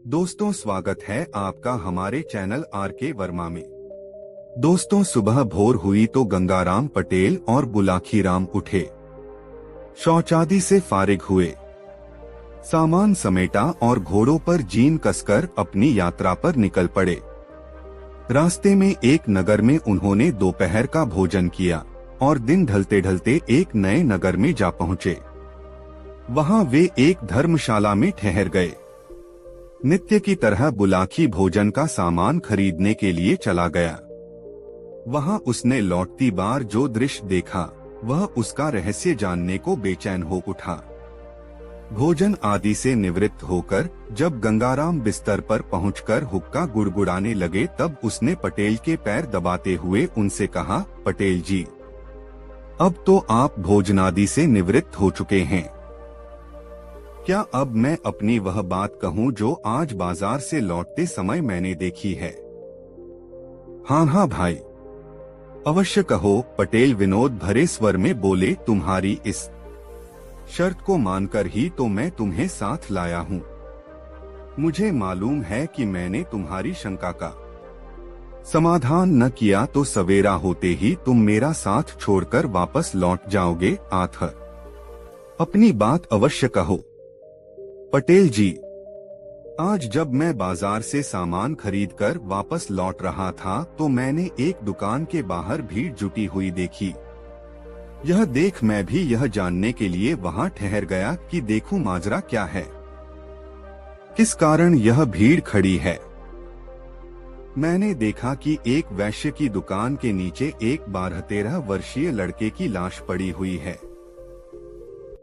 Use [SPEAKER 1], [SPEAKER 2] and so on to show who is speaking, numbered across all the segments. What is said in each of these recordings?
[SPEAKER 1] दोस्तों, स्वागत है आपका हमारे चैनल आर के वर्मा में। दोस्तों, सुबह भोर हुई तो गंगाराम पटेल और बुलाखीराम उठे, शौचादि से फारिग हुए, सामान समेटा और घोड़ों पर जीन कसकर अपनी यात्रा पर निकल पड़े। रास्ते में एक नगर में उन्होंने दोपहर का भोजन किया और दिन ढलते ढलते एक नए नगर में जा पहुंचे। वहां वे एक धर्मशाला में ठहर गए। नित्य की तरह बुलाखी भोजन का सामान खरीदने के लिए चला गया। वहां उसने लौटती बार जो दृश्य देखा, वह उसका रहस्य जानने को बेचैन हो उठा। भोजन आदि से निवृत्त होकर जब गंगाराम बिस्तर पर पहुंचकर हुक्का गुड़गुड़ाने लगे, तब उसने पटेल के पैर दबाते हुए उनसे कहा, पटेल जी, अब तो आप भोजनादि से निवृत्त हो चुके हैं। क्या अब मैं अपनी वह बात कहूँ जो आज बाजार से लौटते समय मैंने देखी है? हाँ हाँ भाई, अवश्य कहो, पटेल विनोद भरे स्वर में बोले। तुम्हारी इस शर्त को मानकर ही तो मैं तुम्हें साथ लाया हूँ। मुझे मालूम है कि मैंने तुम्हारी शंका का समाधान न किया तो सवेरा होते ही तुम मेरा साथ छोड़कर वापस लौट जाओगे। अपनी बात अवश्य कहो। पटेल जी, आज जब मैं बाजार से सामान खरीदकर वापस लौट रहा था तो मैंने एक दुकान के बाहर भीड़ जुटी हुई देखी। यह देख मैं भी यह जानने के लिए वहां ठहर गया कि देखूं माजरा क्या है, किस कारण यह भीड़ खड़ी है। मैंने देखा कि एक वैश्य की दुकान के नीचे एक 12-13 वर्षीय लड़के की लाश पड़ी हुई है।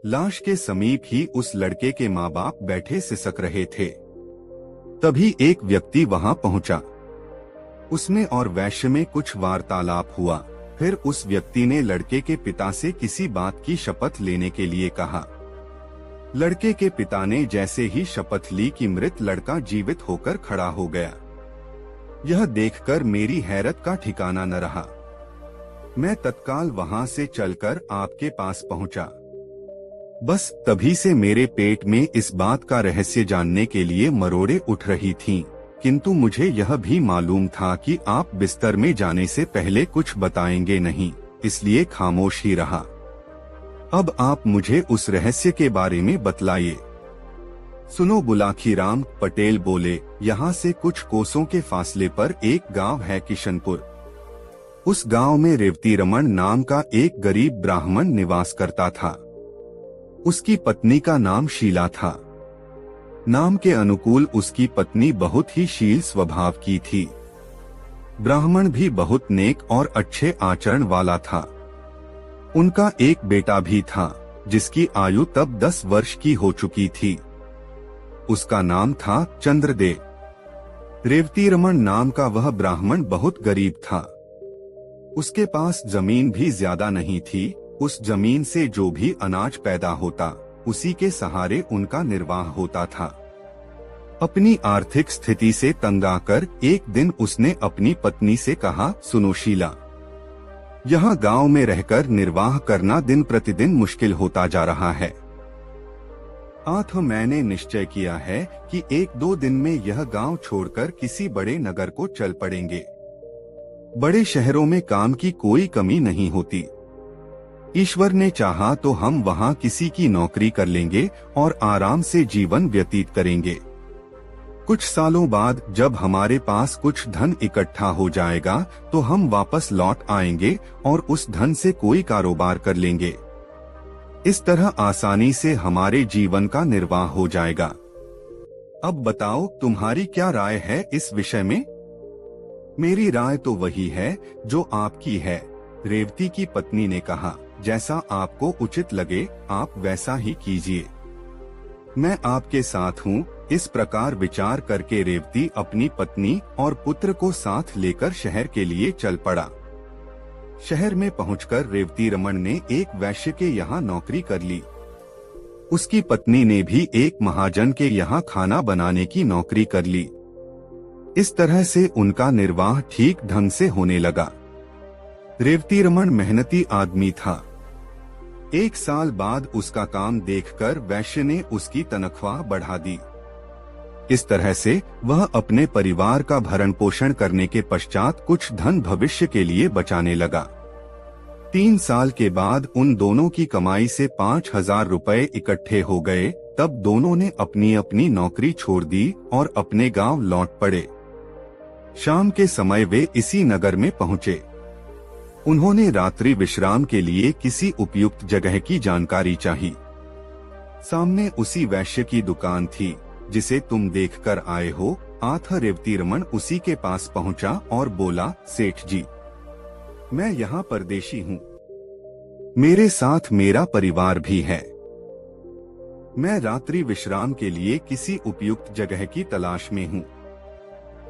[SPEAKER 1] लाश के समीप ही उस लड़के के माँ बाप बैठे सिसक रहे थे। तभी एक व्यक्ति वहां पहुंचा। उसमें और वैश्य में कुछ वार्तालाप हुआ। फिर उस व्यक्ति ने लड़के के पिता से किसी बात की शपथ लेने के लिए कहा। लड़के के पिता ने जैसे ही शपथ ली कि मृत लड़का जीवित होकर खड़ा हो गया। यह देखकर मेरी हैरत का ठिकाना न रहा। मैं तत्काल वहां से चलकर आपके पास पहुंचा। बस तभी से मेरे पेट में इस बात का रहस्य जानने के लिए मरोड़े उठ रही थीं, किंतु मुझे यह भी मालूम था कि आप बिस्तर में जाने से पहले कुछ बताएंगे नहीं, इसलिए खामोश ही रहा। अब आप मुझे उस रहस्य के बारे में बतलाइए। सुनो बुलाखीराम, पटेल बोले, यहाँ से कुछ कोसों के फासले पर एक गांव है किशनपुर। उस गांव में रेवती रमन नाम का एक गरीब ब्राह्मण निवास करता था। उसकी पत्नी का नाम शीला था। नाम के अनुकूल उसकी पत्नी बहुत ही शील स्वभाव की थी। ब्राह्मण भी बहुत नेक और अच्छे आचरण वाला था। उनका एक बेटा भी था, जिसकी आयु तब 10 वर्ष की हो चुकी थी। उसका नाम था चंद्रदेव। रेवती रमन नाम का वह ब्राह्मण बहुत गरीब था। उसके पास जमीन भी ज्यादा नहीं थी। उस जमीन से जो भी अनाज पैदा होता, उसी के सहारे उनका निर्वाह होता था। अपनी आर्थिक स्थिति से तंग आकर एक दिन उसने अपनी पत्नी से कहा, सुनो शीला, यहाँ गांव में रहकर निर्वाह करना दिन प्रतिदिन मुश्किल होता जा रहा है। मैंने निश्चय किया है कि 1-2 दिन में यह गांव छोड़कर किसी बड़े नगर को चल पड़ेंगे। बड़े शहरों में काम की कोई कमी नहीं होती। ईश्वर ने चाहा तो हम वहाँ किसी की नौकरी कर लेंगे और आराम से जीवन व्यतीत करेंगे। कुछ सालों बाद जब हमारे पास कुछ धन इकट्ठा हो जाएगा तो हम वापस लौट आएंगे और उस धन से कोई कारोबार कर लेंगे। इस तरह आसानी से हमारे जीवन का निर्वाह हो जाएगा। अब बताओ, तुम्हारी क्या राय है इस विषय में? मेरी राय तो वही है जो आपकी है, रेवती की पत्नी ने कहा। जैसा आपको उचित लगे आप वैसा ही कीजिए। मैं आपके साथ हूँ। इस प्रकार विचार करके रेवती अपनी पत्नी और पुत्र को साथ लेकर शहर के लिए चल पड़ा। शहर में पहुंचकर रेवती रमन ने एक वैश्य के यहाँ नौकरी कर ली। उसकी पत्नी ने भी एक महाजन के यहाँ खाना बनाने की नौकरी कर ली। इस तरह से उनका निर्वाह ठीक ढंग से होने लगा। रेवती रमन मेहनती आदमी था। 1 साल बाद उसका काम देखकर वैश्य ने उसकी तनख्वाह बढ़ा दी। इस तरह से वह अपने परिवार का भरण पोषण करने के पश्चात कुछ धन भविष्य के लिए बचाने लगा। 3 साल के बाद उन दोनों की कमाई से 5,000 रुपए इकट्ठे हो गए। तब दोनों ने अपनी अपनी नौकरी छोड़ दी और अपने गांव लौट पड़े। शाम के समय वे इसी नगर में पहुंचे। उन्होंने रात्रि विश्राम के लिए किसी उपयुक्त जगह की जानकारी चाही। सामने उसी वैश्य की दुकान थी जिसे तुम देखकर आए हो। आथा रेवतीरमण उसी के पास पहुंचा और बोला, सेठ जी, मैं यहाँ परदेशी हूँ। मेरे साथ मेरा परिवार भी है। मैं रात्रि विश्राम के लिए किसी उपयुक्त जगह की तलाश में हूँ।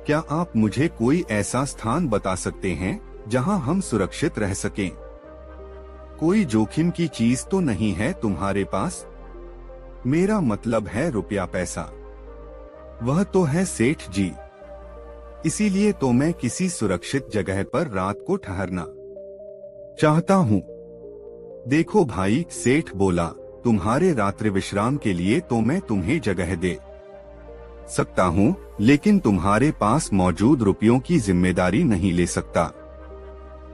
[SPEAKER 1] क्या आप मुझे कोई ऐसा स्थान बता सकते हैं जहाँ हम सुरक्षित रह सकें? कोई जोखिम की चीज तो नहीं है तुम्हारे पास? मेरा मतलब है रुपया पैसा। वह तो है सेठ जी, इसीलिए तो मैं किसी सुरक्षित जगह पर रात को ठहरना चाहता हूँ। देखो भाई, सेठ बोला, तुम्हारे रात्रि विश्राम के लिए तो मैं तुम्हें जगह दे सकता हूँ, लेकिन तुम्हारे पास मौजूद रुपयों की जिम्मेदारी नहीं ले सकता।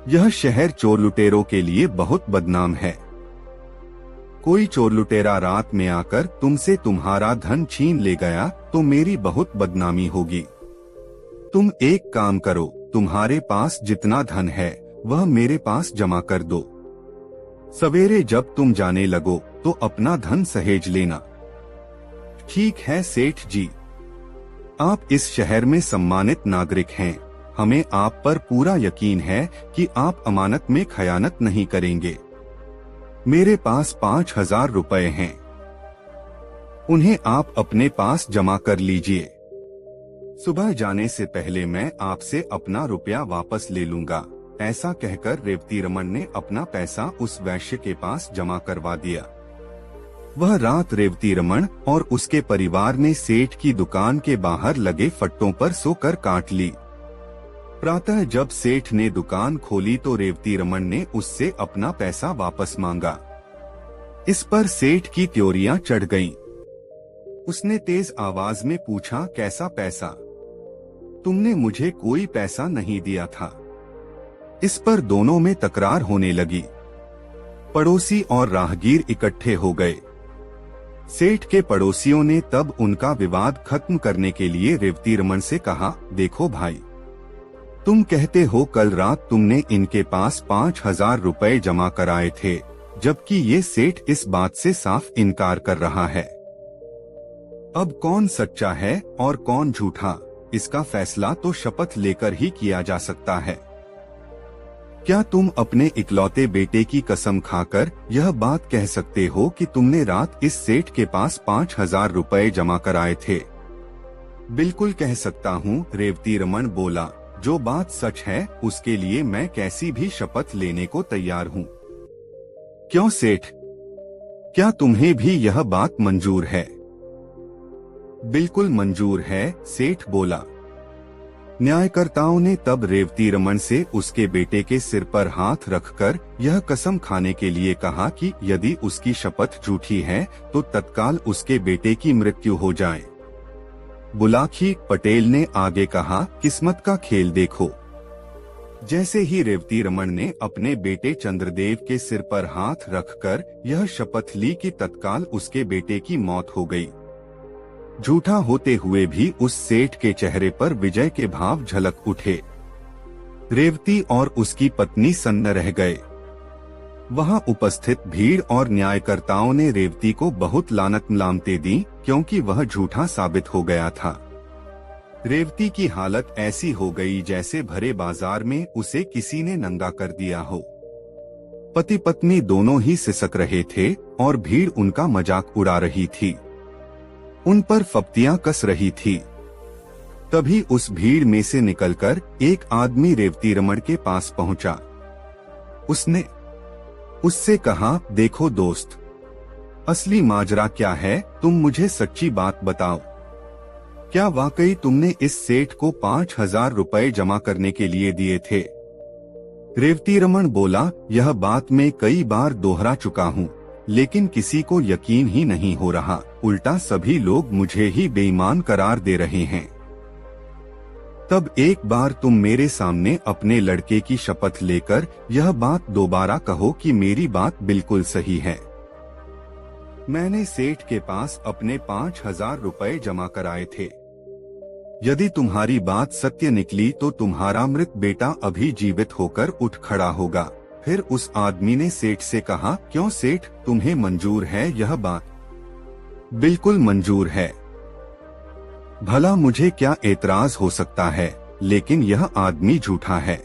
[SPEAKER 1] यह शहर चोर लुटेरों के लिए बहुत बदनाम है। कोई चोर लुटेरा रात में आकर तुमसे तुम्हारा धन छीन ले गया तो मेरी बहुत बदनामी होगी। तुम एक काम करो, तुम्हारे पास जितना धन है वह मेरे पास जमा कर दो। सवेरे जब तुम जाने लगो तो अपना धन सहेज लेना। ठीक है सेठ जी, आप इस शहर में सम्मानित नागरिक हैं। हमें आप पर पूरा यकीन है कि आप अमानत में खयानत नहीं करेंगे। मेरे पास 5,000 रुपए हैं, उन्हें आप अपने पास जमा कर लीजिए। सुबह जाने से पहले मैं आपसे अपना रुपया वापस ले लूंगा। ऐसा कहकर रेवतीरमण ने अपना पैसा उस वैश्य के पास जमा करवा दिया। वह रात रेवतीरमण और उसके परिवार ने सेठ की दुकान के बाहर लगे फट्टों पर सोकर काट ली। प्रातः जब सेठ ने दुकान खोली तो रेवतीरमण ने उससे अपना पैसा वापस मांगा। इस पर सेठ की त्योरियां चढ़ गईं। उसने तेज आवाज में पूछा, कैसा पैसा? तुमने मुझे कोई पैसा नहीं दिया था। इस पर दोनों में तकरार होने लगी। पड़ोसी और राहगीर इकट्ठे हो गए। सेठ के पड़ोसियों ने तब उनका विवाद खत्म करने के लिए रेवतीरमण से कहा, देखो भाई, तुम कहते हो कल रात तुमने इनके पास 5,000 रुपए जमा कराए थे, जबकि ये सेठ इस बात से साफ इनकार कर रहा है। अब कौन सच्चा है और कौन झूठा, इसका फैसला तो शपथ लेकर ही किया जा सकता है। क्या तुम अपने इकलौते बेटे की कसम खाकर यह बात कह सकते हो कि तुमने रात इस सेठ के पास 5,000 रुपए जमा कराए थे? बिल्कुल कह सकता हूँ, रेवतीरमण बोला। जो बात सच है उसके लिए मैं कैसी भी शपथ लेने को तैयार हूँ। क्यों सेठ, क्या तुम्हें भी यह बात मंजूर है? बिल्कुल मंजूर है, सेठ बोला। न्यायकर्ताओं ने तब रेवतीरमण से उसके बेटे के सिर पर हाथ रखकर यह कसम खाने के लिए कहा कि यदि उसकी शपथ झूठी है तो तत्काल उसके बेटे की मृत्यु हो जाए। बुलाखी पटेल ने आगे कहा, किस्मत का खेल देखो। जैसे ही रेवतीरमण ने अपने बेटे चंद्रदेव के सिर पर हाथ रखकर यह शपथ ली कि तत्काल उसके बेटे की मौत हो गई। झूठा होते हुए भी उस सेठ के चेहरे पर विजय के भाव झलक उठे। रेवती और उसकी पत्नी सन्न रह गए। वहां उपस्थित भीड़ और न्यायकर्ताओं ने रेवती को बहुत लानत मलामतें दी क्योंकि वह झूठा साबित हो गया था। रेवती की हालत ऐसी हो गई जैसे भरे बाजार में उसे किसी ने नंगा कर दिया हो। पति पत्नी दोनों ही सिसक रहे थे और भीड़ उनका मजाक उड़ा रही थी, उन पर फप्तियां कस रही थी। तभी उस भीड़ में से निकलकर एक आदमी रेवतीरमण के पास पहुंचा। उसने उससे कहा, देखो दोस्त, असली माजरा क्या है, तुम मुझे सच्ची बात बताओ। क्या वाकई तुमने इस सेठ को 5,000 रुपए जमा करने के लिए दिए थे? रेवतीरमण बोला, यह बात मैं कई बार दोहरा चुका हूँ, लेकिन किसी को यकीन ही नहीं हो रहा, उल्टा सभी लोग मुझे ही बेईमान करार दे रहे हैं। तब एक बार तुम मेरे सामने अपने लड़के की शपथ लेकर यह बात दोबारा कहो कि मेरी बात बिल्कुल सही है। मैंने सेठ के पास अपने 5,000 रुपए जमा कराए थे। यदि तुम्हारी बात सत्य निकली तो तुम्हारा मृत बेटा अभी जीवित होकर उठ खड़ा होगा। फिर उस आदमी ने सेठ से कहा, क्यों सेठ, तुम्हें मंजूर है यह बात? बिल्कुल मंजूर है। भला मुझे क्या एतराज हो सकता है, लेकिन यह आदमी झूठा है।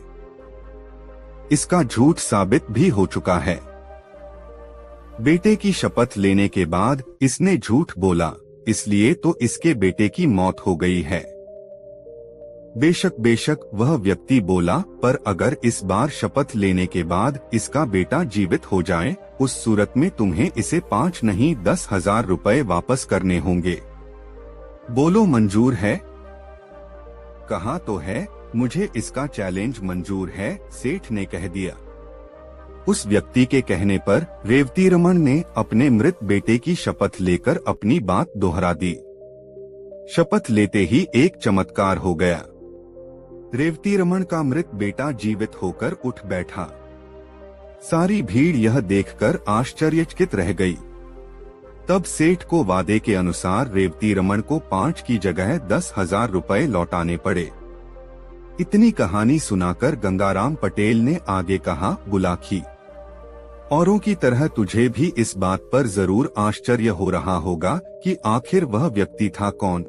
[SPEAKER 1] इसका झूठ साबित भी हो चुका है। बेटे की शपथ लेने के बाद इसने झूठ बोला, इसलिए तो इसके बेटे की मौत हो गई है। बेशक वह व्यक्ति बोला, पर अगर इस बार शपथ लेने के बाद इसका बेटा जीवित हो जाए, उस सूरत में तुम्हें इसे 5 नहीं 10,000 रुपए वापस करने होंगे। बोलो मंजूर है? कहा तो है, मुझे इसका चैलेंज मंजूर है, सेठ ने कह दिया। उस व्यक्ति के कहने पर रेवती रमन ने अपने मृत बेटे की शपथ लेकर अपनी बात दोहरा दी। शपथ लेते ही एक चमत्कार हो गया। रेवती रमन का मृत बेटा जीवित होकर उठ बैठा। सारी भीड़ यह देखकर आश्चर्यचकित रह गई। तब सेठ को वादे के अनुसार रेवती रमन को 5 की जगह 10,000 रुपए लौटाने पड़े। इतनी कहानी सुनाकर गंगाराम पटेल ने आगे कहा, बुलाखी, औरों की तरह तुझे भी इस बात पर जरूर आश्चर्य हो रहा होगा कि आखिर वह व्यक्ति था कौन,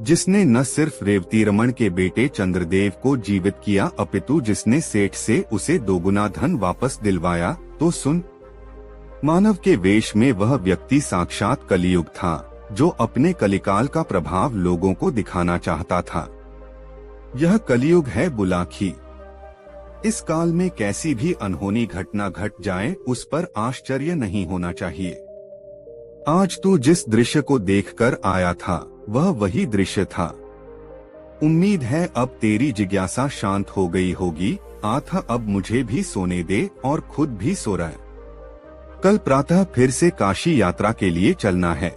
[SPEAKER 1] जिसने न सिर्फ रेवती रमन के बेटे चंद्रदेव को जीवित किया, अपितु जिसने सेठ से उसे दोगुना धन वापस दिलवाया। तो सुन, मानव के वेश में वह व्यक्ति साक्षात कलियुग था, जो अपने कलिकाल का प्रभाव लोगों को दिखाना चाहता था। यह कलियुग है बुलाखी। इस काल में कैसी भी अनहोनी घटना घट जाए, उस पर आश्चर्य नहीं होना चाहिए। आज तू जिस दृश्य को देखकर आया था, वह वही दृश्य था। उम्मीद है अब तेरी जिज्ञासा शांत हो गई होगी। आथा, अब मुझे भी सोने दे और खुद भी सो रहा। कल प्रातः फिर से काशी यात्रा के लिए चलना है।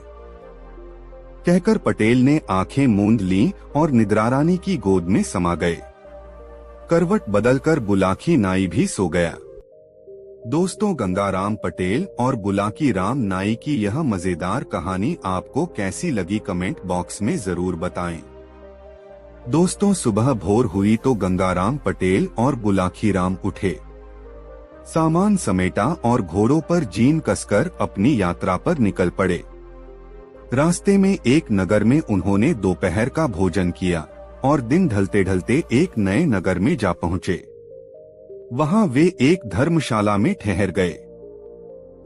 [SPEAKER 1] कहकर पटेल ने आंखें मूंद लीं और निद्रारानी की गोद में समा गए। करवट बदलकर बुलाकी नाई भी सो गया। दोस्तों, गंगाराम पटेल और बुलाकी राम नाई की यह मजेदार कहानी आपको कैसी लगी कमेंट बॉक्स में जरूर बताएं। दोस्तों, सुबह भोर हुई तो गंगाराम पटेल और बुलाकी राम उठे, सामान समेटा और घोड़ों पर जीन कसकर अपनी यात्रा पर निकल पड़े। रास्ते में एक नगर में उन्होंने दोपहर का भोजन किया और दिन ढलते ढलते एक नए नगर में जा पहुँचे। वहां वे एक धर्मशाला में ठहर गए।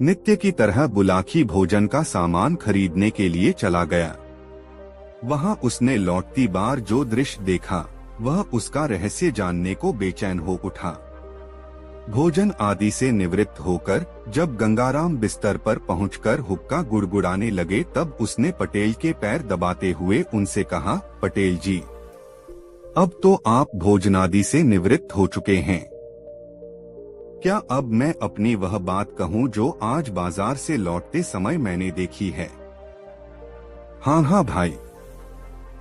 [SPEAKER 1] नित्य की तरह बुलाकी भोजन का सामान खरीदने के लिए चला गया। वहां उसने लौटती बार जो दृश्य देखा, वह उसका रहस्य जानने को बेचैन हो उठा। भोजन आदि से निवृत्त होकर जब गंगाराम बिस्तर पर पहुंचकर हुक्का गुड़गुड़ाने लगे, तब उसने पटेल के पैर दबाते हुए उनसे कहा, पटेल जी, अब तो आप भोजनादि से निवृत्त हो चुके हैं। क्या अब मैं अपनी वह बात कहूं जो आज बाजार से लौटते समय मैंने देखी है? हाँ भाई,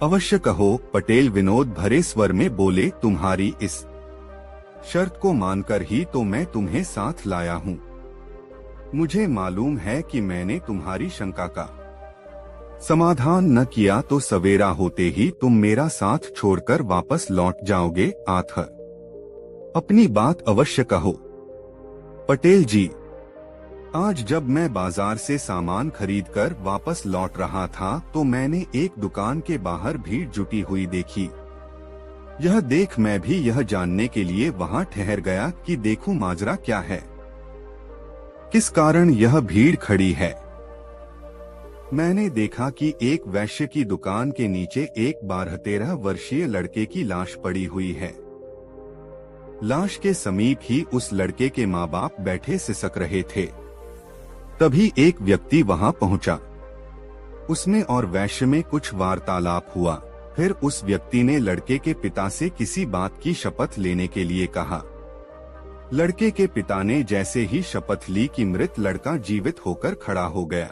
[SPEAKER 1] अवश्य कहो, पटेल विनोद भरे स्वर में बोले। तुम्हारी इस शर्त को मानकर ही तो मैं तुम्हें साथ लाया हूँ। मुझे मालूम है कि मैंने तुम्हारी शंका का समाधान न किया तो सवेरा होते ही तुम मेरा साथ छोड़कर वापस लौट जाओगे। आथ, अपनी बात अवश्य कहो। पटेल जी, आज जब मैं बाजार से सामान खरीदकर वापस लौट रहा था तो मैंने एक दुकान के बाहर भीड़ जुटी हुई देखी। यह देख मैं भी यह जानने के लिए वहां ठहर गया कि देखूं माजरा क्या है, किस कारण यह भीड़ खड़ी है। मैंने देखा कि एक वैश्य की दुकान के नीचे एक 12-13 वर्षीय लड़के की लाश पड़ी हुई है। लाश के समीप ही उस लड़के के माँ बाप बैठे सिसक रहे थे। तभी एक व्यक्ति वहां पहुंचा। उसमें और वैश्य में कुछ वार्तालाप हुआ। फिर उस व्यक्ति ने लड़के के पिता से किसी बात की शपथ लेने के लिए कहा। लड़के के पिता ने जैसे ही शपथ ली कि मृत लड़का जीवित होकर खड़ा हो गया,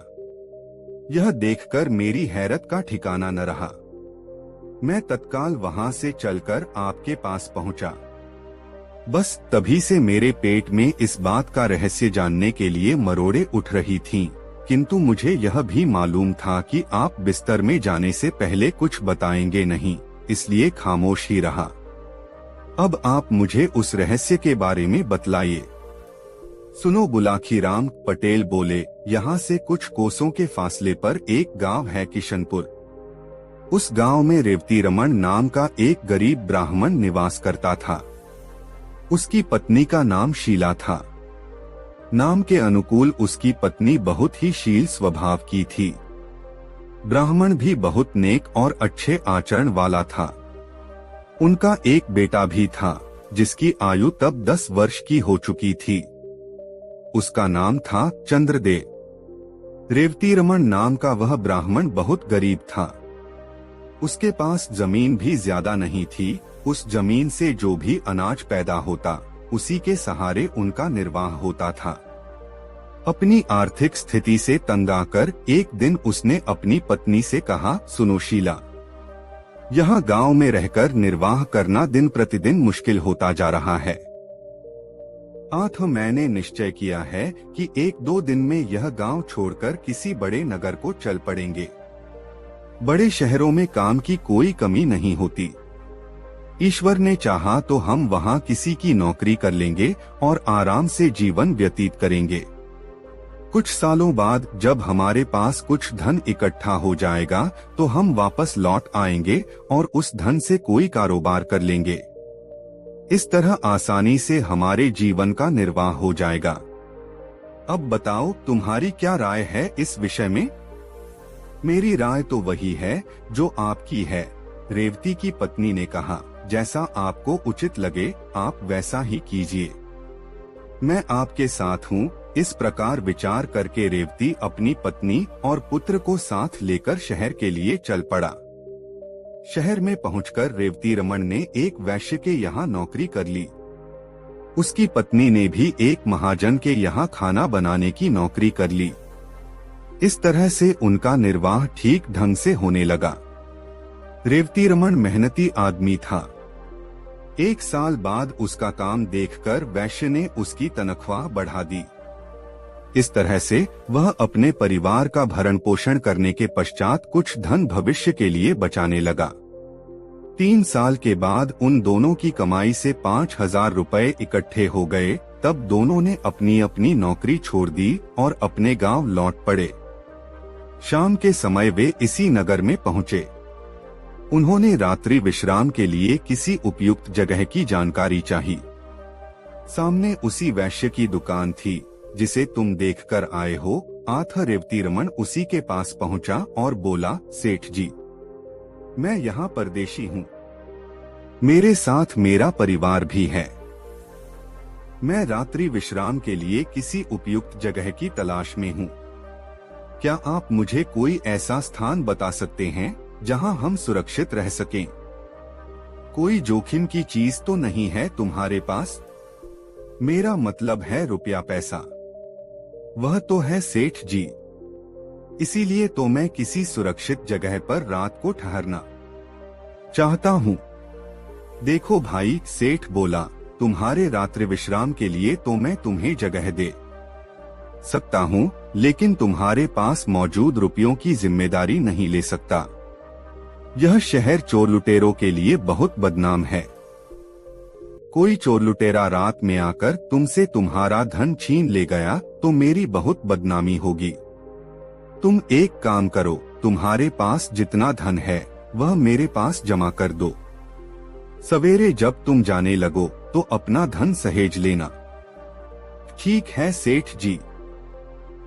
[SPEAKER 1] यह देखकर मेरी हैरत का ठिकाना न रहा। मैं तत्काल वहां से चलकर आपके पास पहुंचा। बस तभी से मेरे पेट में इस बात का रहस्य जानने के लिए मरोड़े उठ रही थीं, किंतु मुझे यह भी मालूम था कि आप बिस्तर में जाने से पहले कुछ बताएंगे नहीं, इसलिए खामोश ही रहा। अब आप मुझे उस रहस्य के बारे में बतलाइए। सुनो, बुलाखीराम पटेल बोले, यहाँ से कुछ कोसों के फासले पर एक गांव है किशनपुर। उस गांव में रेवती रमन नाम का एक गरीब ब्राह्मण निवास करता था। उसकी पत्नी का नाम शीला था। नाम के अनुकूल उसकी पत्नी बहुत ही शील स्वभाव की थी। ब्राह्मण भी बहुत नेक और अच्छे आचरण वाला था। उनका एक बेटा भी था, जिसकी आयु तब 10 वर्ष की हो चुकी थी। उसका नाम था चंद्रदेव। रेवती रमन नाम का वह ब्राह्मण बहुत गरीब था। उसके पास जमीन भी ज्यादा नहीं थी। उस जमीन से जो भी अनाज पैदा होता, उसी के सहारे उनका निर्वाह होता था। अपनी आर्थिक स्थिति से तंग आकर एक दिन उसने अपनी पत्नी से कहा, सुनो शीला, यहाँ गांव में रहकर निर्वाह करना दिन प्रतिदिन मुश्किल होता जा रहा है। मैंने निश्चय किया है कि 1-2 दिन में यह गांव छोड़कर किसी बड़े नगर को चल पड़ेंगे। बड़े शहरों में काम की कोई कमी नहीं होती। ईश्वर ने चाहा तो हम वहां किसी की नौकरी कर लेंगे और आराम से जीवन व्यतीत करेंगे। कुछ सालों बाद जब हमारे पास कुछ धन इकट्ठा हो जाएगा तो हम वापस लौट आएंगे और उस धन से कोई कारोबार कर लेंगे। इस तरह आसानी से हमारे जीवन का निर्वाह हो जाएगा। अब बताओ, तुम्हारी क्या राय है इस विषय में? मेरी राय तो वही है जो आपकी है, रेवती की पत्नी ने कहा। जैसा आपको उचित लगे आप वैसा ही कीजिए। मैं आपके साथ हूँ। इस प्रकार विचार करके रेवती अपनी पत्नी और पुत्र को साथ लेकर शहर के लिए चल पड़ा। शहर में पहुंचकर रेवती रमन ने एक वैश्य के यहाँ नौकरी कर ली। उसकी पत्नी ने भी एक महाजन के यहाँ खाना बनाने की नौकरी कर ली। इस तरह से उनका निर्वाह ठीक ढंग से होने लगा। रेवती रमन मेहनती आदमी था। 1 साल बाद उसका काम देखकर वैश्य ने उसकी तनख्वाह बढ़ा दी। इस तरह से वह अपने परिवार का भरण पोषण करने के पश्चात कुछ धन भविष्य के लिए बचाने लगा। 3 साल के बाद उन दोनों की कमाई से 5,000 रुपए इकट्ठे हो गए। तब दोनों ने अपनी अपनी नौकरी छोड़ दी और अपने गांव लौट पड़े। शाम के समय वे इसी नगर में पहुंचे। उन्होंने रात्रि विश्राम के लिए किसी उपयुक्त जगह की जानकारी चाही। सामने उसी वैश्य की दुकान थी जिसे तुम देखकर आए हो। रेवती रमन उसी के पास पहुंचा और बोला, सेठ जी, मैं यहाँ परदेशी हूँ। मेरे साथ मेरा परिवार भी है। मैं रात्रि विश्राम के लिए किसी उपयुक्त जगह की तलाश में हूँ। क्या आप मुझे कोई ऐसा स्थान बता सकते हैं जहां हम सुरक्षित रह सकें? कोई जोखिम की चीज तो नहीं है तुम्हारे पास? मेरा मतलब है रुपया पैसा। वह तो है सेठ जी, इसीलिए तो मैं किसी सुरक्षित जगह पर रात को ठहरना चाहता हूँ। देखो भाई, सेठ बोला, तुम्हारे रात्रि विश्राम के लिए तो मैं तुम्हें जगह दे सकता हूँ, लेकिन तुम्हारे पास मौजूद रुपयों की जिम्मेदारी नहीं ले सकता। यह शहर चोर लुटेरों के लिए बहुत बदनाम है। कोई चोर लुटेरा रात में आकर तुमसे तुम्हारा धन छीन ले गया तो मेरी बहुत बदनामी होगी। तुम एक काम करो, तुम्हारे पास जितना धन है वह मेरे पास जमा कर दो। सवेरे जब तुम जाने लगो तो अपना धन सहेज लेना। ठीक है सेठ जी,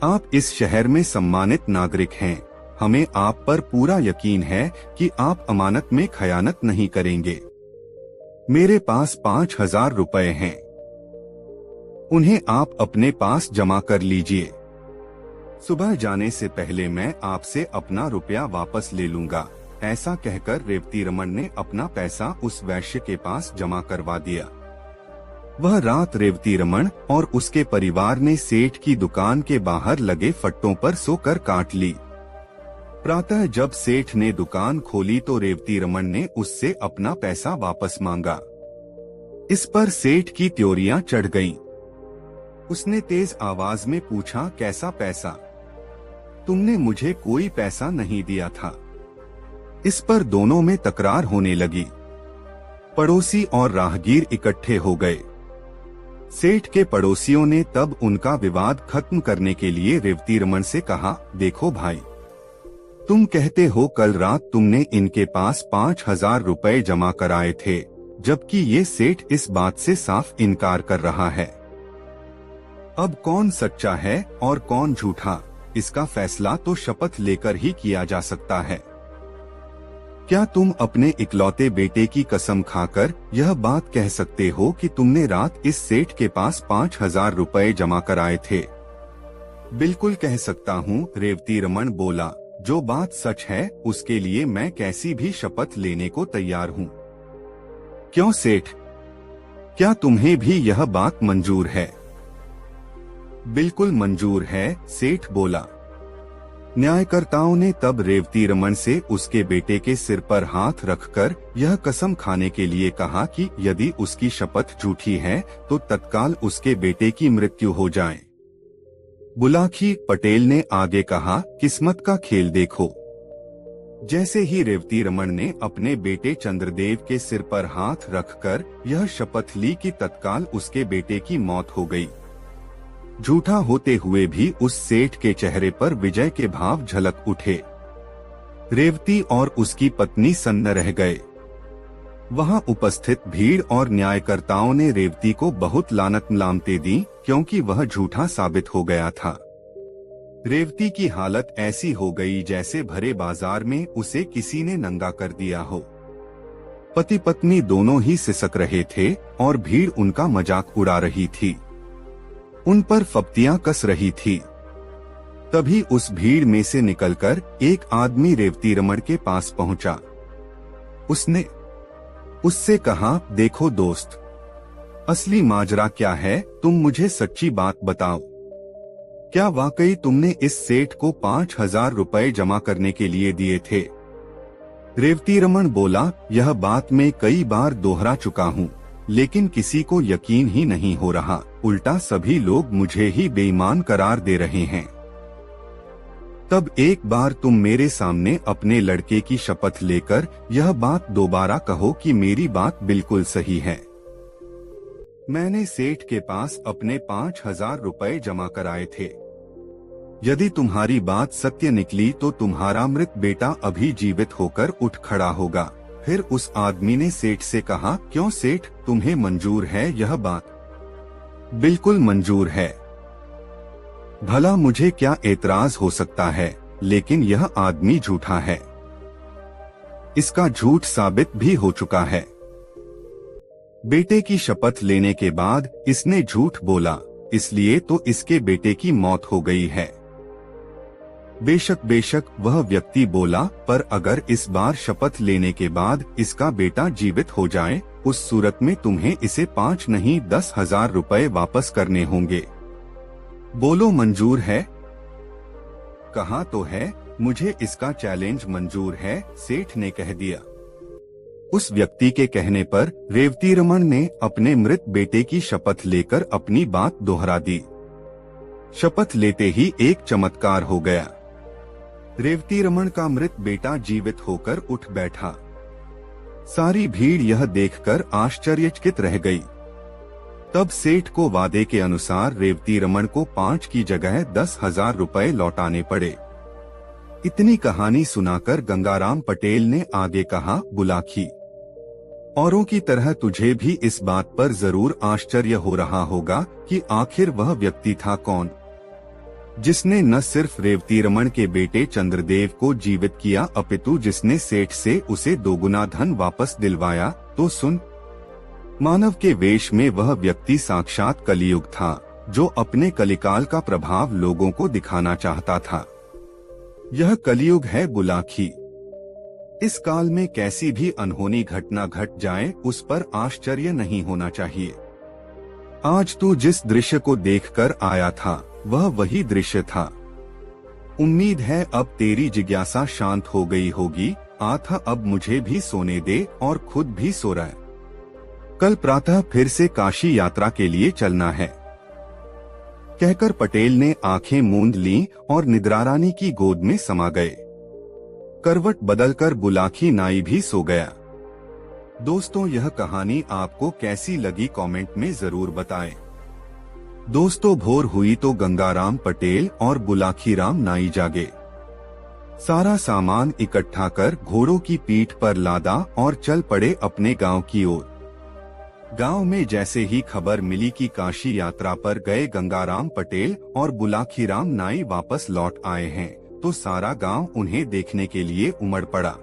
[SPEAKER 1] आप इस शहर में सम्मानित नागरिक हैं। हमें आप पर पूरा यकीन है कि आप अमानत में खयानत नहीं करेंगे। मेरे पास 5,000 रुपए हैं, उन्हें आप अपने पास जमा कर लीजिए। सुबह जाने से पहले मैं आपसे अपना रुपया वापस ले लूंगा। ऐसा कहकर रेवती रमन ने अपना पैसा उस वैश्य के पास जमा करवा दिया। वह रात रेवती रमन और उसके परिवार ने सेठ की दुकान के बाहर लगे फट्टों पर सोकर काट ली। प्रातः जब सेठ ने दुकान खोली तो रेवती रमन ने उससे अपना पैसा वापस मांगा। इस पर सेठ की त्योरियां चढ़ गईं। उसने तेज आवाज में पूछा, कैसा पैसा? तुमने मुझे कोई पैसा नहीं दिया था। इस पर दोनों में तकरार होने लगी। पड़ोसी और राहगीर इकट्ठे हो गए। सेठ के पड़ोसियों ने तब उनका विवाद खत्म करने के लिए रेवती रमन से कहा, देखो भाई, तुम कहते हो कल रात तुमने इनके पास 5,000 रुपए जमा कराए थे, जबकि ये सेठ इस बात से साफ इनकार कर रहा है। अब कौन सच्चा है और कौन झूठा, इसका फैसला तो शपथ लेकर ही किया जा सकता है। क्या तुम अपने इकलौते बेटे की कसम खाकर यह बात कह सकते हो कि तुमने रात इस सेठ के पास 5,000 रुपए जमा कराए थे? बिल्कुल कह सकता हूँ, रेवती रमन बोला। जो बात सच है उसके लिए मैं कैसी भी शपथ लेने को तैयार हूँ। क्यों सेठ, क्या तुम्हें भी यह बात मंजूर है? बिल्कुल मंजूर है, सेठ बोला। न्यायकर्ताओं ने तब रेवती रमन से उसके बेटे के सिर पर हाथ रखकर यह कसम खाने के लिए कहा कि यदि उसकी शपथ झूठी है तो तत्काल उसके बेटे की मृत्यु हो जाए। बुलाकी पटेल ने आगे कहा, किस्मत का खेल देखो। जैसे ही रेवती रमन ने अपने बेटे चंद्रदेव के सिर पर हाथ रखकर यह शपथ ली कि तत्काल उसके बेटे की मौत हो गई। झूठा होते हुए भी उस सेठ के चेहरे पर विजय के भाव झलक उठे। रेवती और उसकी पत्नी सन्न रह गए। वहां उपस्थित भीड़ और न्यायकर्ताओं ने रेवती को बहुत लानत मलामतें दी, क्योंकि वह झूठा साबित हो गया था। रेवती की हालत ऐसी हो गई जैसे भरे बाजार में उसे किसी ने नंगा कर दिया हो। पति पत्नी दोनों ही सिसक रहे थे और भीड़ उनका मजाक उड़ा रही थी, उन पर फप्तियां कस रही थी। तभी उस भीड़ में से निकलकर एक आदमी रेवती रमन के पास पहुंचा। उसने उससे कहा, देखो दोस्त, असली माजरा क्या है, तुम मुझे सच्ची बात बताओ। क्या वाकई तुमने इस सेठ को 5,000 रुपए जमा करने के लिए दिए थे? रेवती रमन बोला, यह बात मैं कई बार दोहरा चुका हूँ, लेकिन किसी को यकीन ही नहीं हो रहा। उल्टा सभी लोग मुझे ही बेईमान करार दे रहे हैं। तब एक बार तुम मेरे सामने अपने लड़के की शपथ लेकर यह बात दोबारा कहो कि मेरी बात बिल्कुल सही है। मैंने सेठ के पास अपने 5,000 रुपए जमा कराए थे। यदि तुम्हारी बात सत्य निकली तो तुम्हारा मृत बेटा अभी जीवित होकर उठ खड़ा होगा। फिर उस आदमी ने सेठ से कहा, क्यों सेठ, तुम्हें मंजूर है यह बात? बिल्कुल मंजूर है। भला मुझे क्या एतराज हो सकता है, लेकिन यह आदमी झूठा है। इसका झूठ साबित भी हो चुका है। बेटे की शपथ लेने के बाद इसने झूठ बोला, इसलिए तो इसके बेटे की मौत हो गई है। बेशक वह व्यक्ति बोला, पर अगर इस बार शपथ लेने के बाद इसका बेटा जीवित हो जाए, उस सूरत में तुम्हें इसे 5 नहीं 10,000 रुपए वापस करने होंगे। बोलो मंजूर है? कहा तो है, मुझे इसका चैलेंज मंजूर है, सेठ ने कह दिया। उस व्यक्ति के कहने पर रेवती रमन ने अपने मृत बेटे की शपथ लेकर अपनी बात दोहरा दी। शपथ लेते ही एक चमत्कार हो गया। रेवती रमन का मृत बेटा जीवित होकर उठ बैठा। सारी भीड़ यह देखकर आश्चर्यचकित रह गई। तब सेठ को वादे के अनुसार रेवती रमन को 5 की जगह 10,000 रुपए लौटाने पड़े। इतनी कहानी सुनाकर गंगाराम पटेल ने आगे कहा, बुलाकी, औरों की तरह तुझे भी इस बात पर जरूर आश्चर्य हो रहा होगा कि आखिर वह व्यक्ति था कौन, जिसने न सिर्फ रेवती रमन के बेटे चंद्रदेव को जीवित किया अपितु जिसने सेठ से उसे 2 गुना धन वापस दिलवाया। तो सुन, मानव के वेश में वह व्यक्ति साक्षात कलियुग था, जो अपने कलिकाल का प्रभाव लोगों को दिखाना चाहता था। यह कलियुग है बुलाकी। इस काल में कैसी भी अनहोनी घटना घट जाए उस पर आश्चर्य नहीं होना चाहिए। आज तू जिस दृश्य को देखकर आया था वह वही दृश्य था। उम्मीद है अब तेरी जिज्ञासा शांत हो गई होगी। आथा अब मुझे भी सोने दे और खुद भी सो रहा है। कल प्रातः फिर से काशी यात्रा के लिए चलना है। कहकर पटेल ने आंखें मूंद लीं और निद्रारानी की गोद में समा गए। करवट बदलकर बुलाखी नाई भी सो गया। दोस्तों, यह कहानी आपको कैसी लगी कमेंट में जरूर बताएं। दोस्तों, भोर हुई तो गंगाराम पटेल और बुलाखीराम नाई जागे। सारा सामान इकट्ठा कर घोड़ों की पीठ पर लादा और चल पड़े अपने गांव की ओर। गांव में जैसे ही खबर मिली कि काशी यात्रा पर गए गंगाराम पटेल और बुलाखीराम नाई वापस लौट आए हैं, तो सारा गांव उन्हें देखने के लिए उमड़ पड़ा।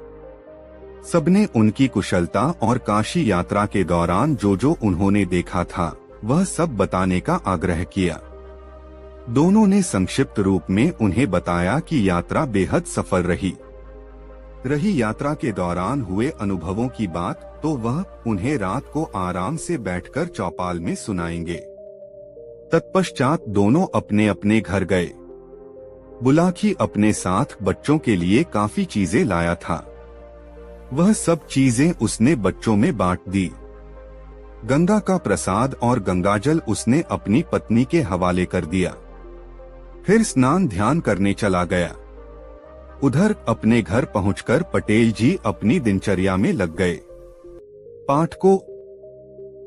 [SPEAKER 1] सबने उनकी कुशलता और काशी यात्रा के दौरान जो जो उन्होंने देखा था वह सब बताने का आग्रह किया। दोनों ने संक्षिप्त रूप में उन्हें बताया कि यात्रा बेहद सफल रही। यात्रा के दौरान हुए अनुभवों की बात तो वह उन्हें रात को आराम से बैठकर चौपाल में सुनाएंगे। तत्पश्चात दोनों अपने अपने घर गए। बुलाखी अपने साथ बच्चों के लिए काफी चीजें लाया था। वह सब चीजें उसने बच्चों में बांट दी। गंगा का प्रसाद और गंगाजल उसने अपनी पत्नी के हवाले कर दिया। फिर स्नान ध्यान करने चला गया। उधर अपने घर पहुंचकर पटेल जी अपनी दिनचर्या में लग गए। पाठ को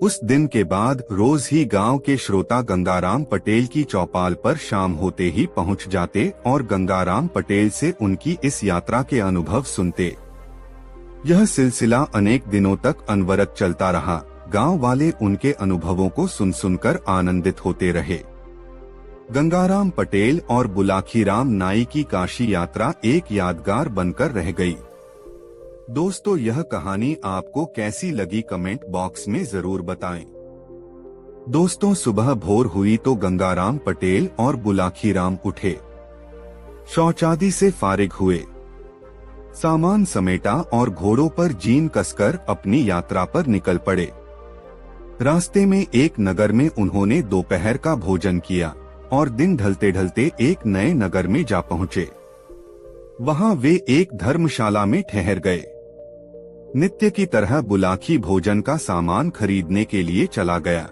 [SPEAKER 1] उस दिन के बाद रोज ही गांव के श्रोता गंगाराम पटेल की चौपाल पर शाम होते ही पहुंच जाते और गंगाराम पटेल से उनकी इस यात्रा के अनुभव सुनते। यह सिलसिला अनेक दिनों तक अनवरत चलता रहा। गांव वाले उनके अनुभवों को सुन सुनकर आनंदित होते रहे। गंगाराम पटेल और बुलाखीराम नाई की काशी यात्रा एक यादगार बनकर रह गई। दोस्तों, यह कहानी आपको कैसी लगी कमेंट बॉक्स में जरूर बताएं। दोस्तों, सुबह भोर हुई तो गंगाराम पटेल और बुलाखीराम उठे, शौचादि से फारिग हुए, सामान समेटा और घोड़ों पर जीन कसकर अपनी यात्रा पर निकल पड़े। रास्ते में एक नगर में उन्होंने दोपहर का भोजन किया और दिन ढलते ढलते एक नए नगर में जा पहुंचे। वहां वे एक धर्मशाला में ठहर गए। नित्य की तरह बुलाखी भोजन का सामान खरीदने के लिए चला गया।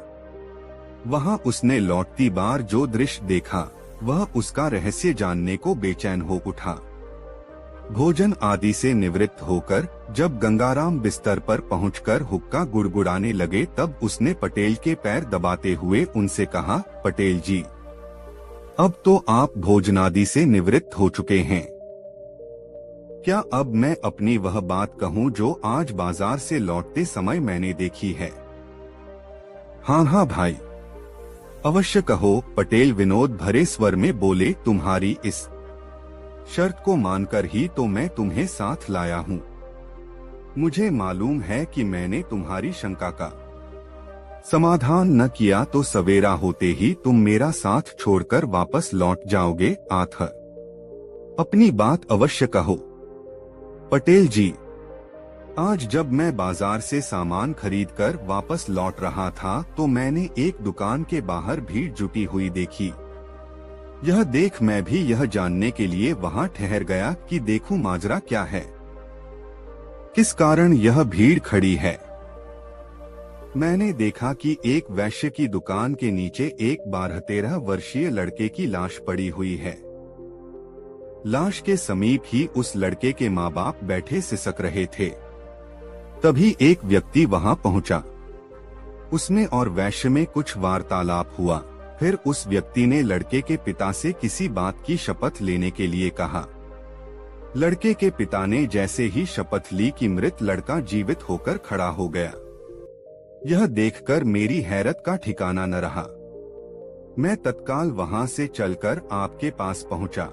[SPEAKER 1] वहां उसने लौटती बार जो दृश्य देखा वह उसका रहस्य जानने को बेचैन हो उठा। भोजन आदि से निवृत्त होकर जब गंगाराम बिस्तर पर पहुंचकर हुक्का गुड़गुड़ाने लगे तब उसने पटेल के पैर दबाते हुए उनसे कहा, पटेल जी, अब तो आप भोजनादि से निवृत्त हो चुके हैं। क्या अब मैं अपनी वह बात कहूं जो आज बाजार से लौटते समय मैंने देखी है? हाँ हाँ भाई, अवश्य कहो, पटेल विनोद भरे स्वर में बोले। तुम्हारी इस शर्त को मानकर ही तो मैं तुम्हें साथ लाया हूँ। मुझे मालूम है कि मैंने तुम्हारी शंका का समाधान न किया तो सवेरा होते ही तुम मेरा साथ छोड़कर वापस लौट जाओगे। आथ अपनी बात अवश्य कहो। पटेल जी, आज जब मैं बाजार से सामान खरीदकर वापस लौट रहा था तो मैंने एक दुकान के बाहर भीड़ जुटी हुई देखी। यह देख मैं भी यह जानने के लिए वहां ठहर गया कि देखूं माजरा क्या है, किस कारण यह भीड़ खड़ी है। मैंने देखा कि एक वैश्य की दुकान के नीचे एक 12-13 वर्षीय लड़के की लाश पड़ी हुई है। लाश के समीप ही उस लड़के के माँ बाप बैठे सिसक रहे थे। तभी एक व्यक्ति वहां पहुंचा। उसमें और वैश्य में कुछ वार्तालाप हुआ। फिर उस व्यक्ति ने लड़के के पिता से किसी बात की शपथ लेने के लिए कहा। लड़के के पिता ने जैसे ही शपथ ली कि मृत लड़का जीवित होकर खड़ा हो गया। यह देखकर मेरी हैरत का ठिकाना न रहा। मैं तत्काल वहां से चलकर आपके पास पहुंचा।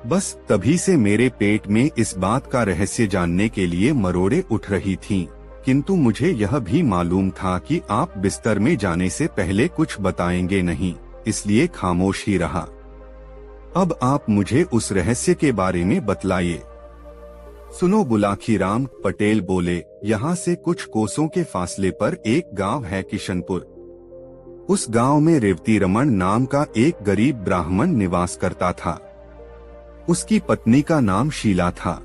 [SPEAKER 1] बस तभी से मेरे पेट में इस बात का रहस्य जानने के लिए मरोड़े उठ रही थीं, किंतु मुझे यह भी मालूम था कि आप बिस्तर में जाने से पहले कुछ बताएंगे नहीं, इसलिए खामोश ही रहा। अब आप मुझे उस रहस्य के बारे में बतलाइए। सुनो, बुलाखीराम पटेल बोले, यहाँ से कुछ कोसों के फासले पर एक गांव है किशनपुर। उस गांव में रेवती रमन नाम का एक गरीब ब्राह्मण निवास करता था। उसकी पत्नी का नाम शीला था।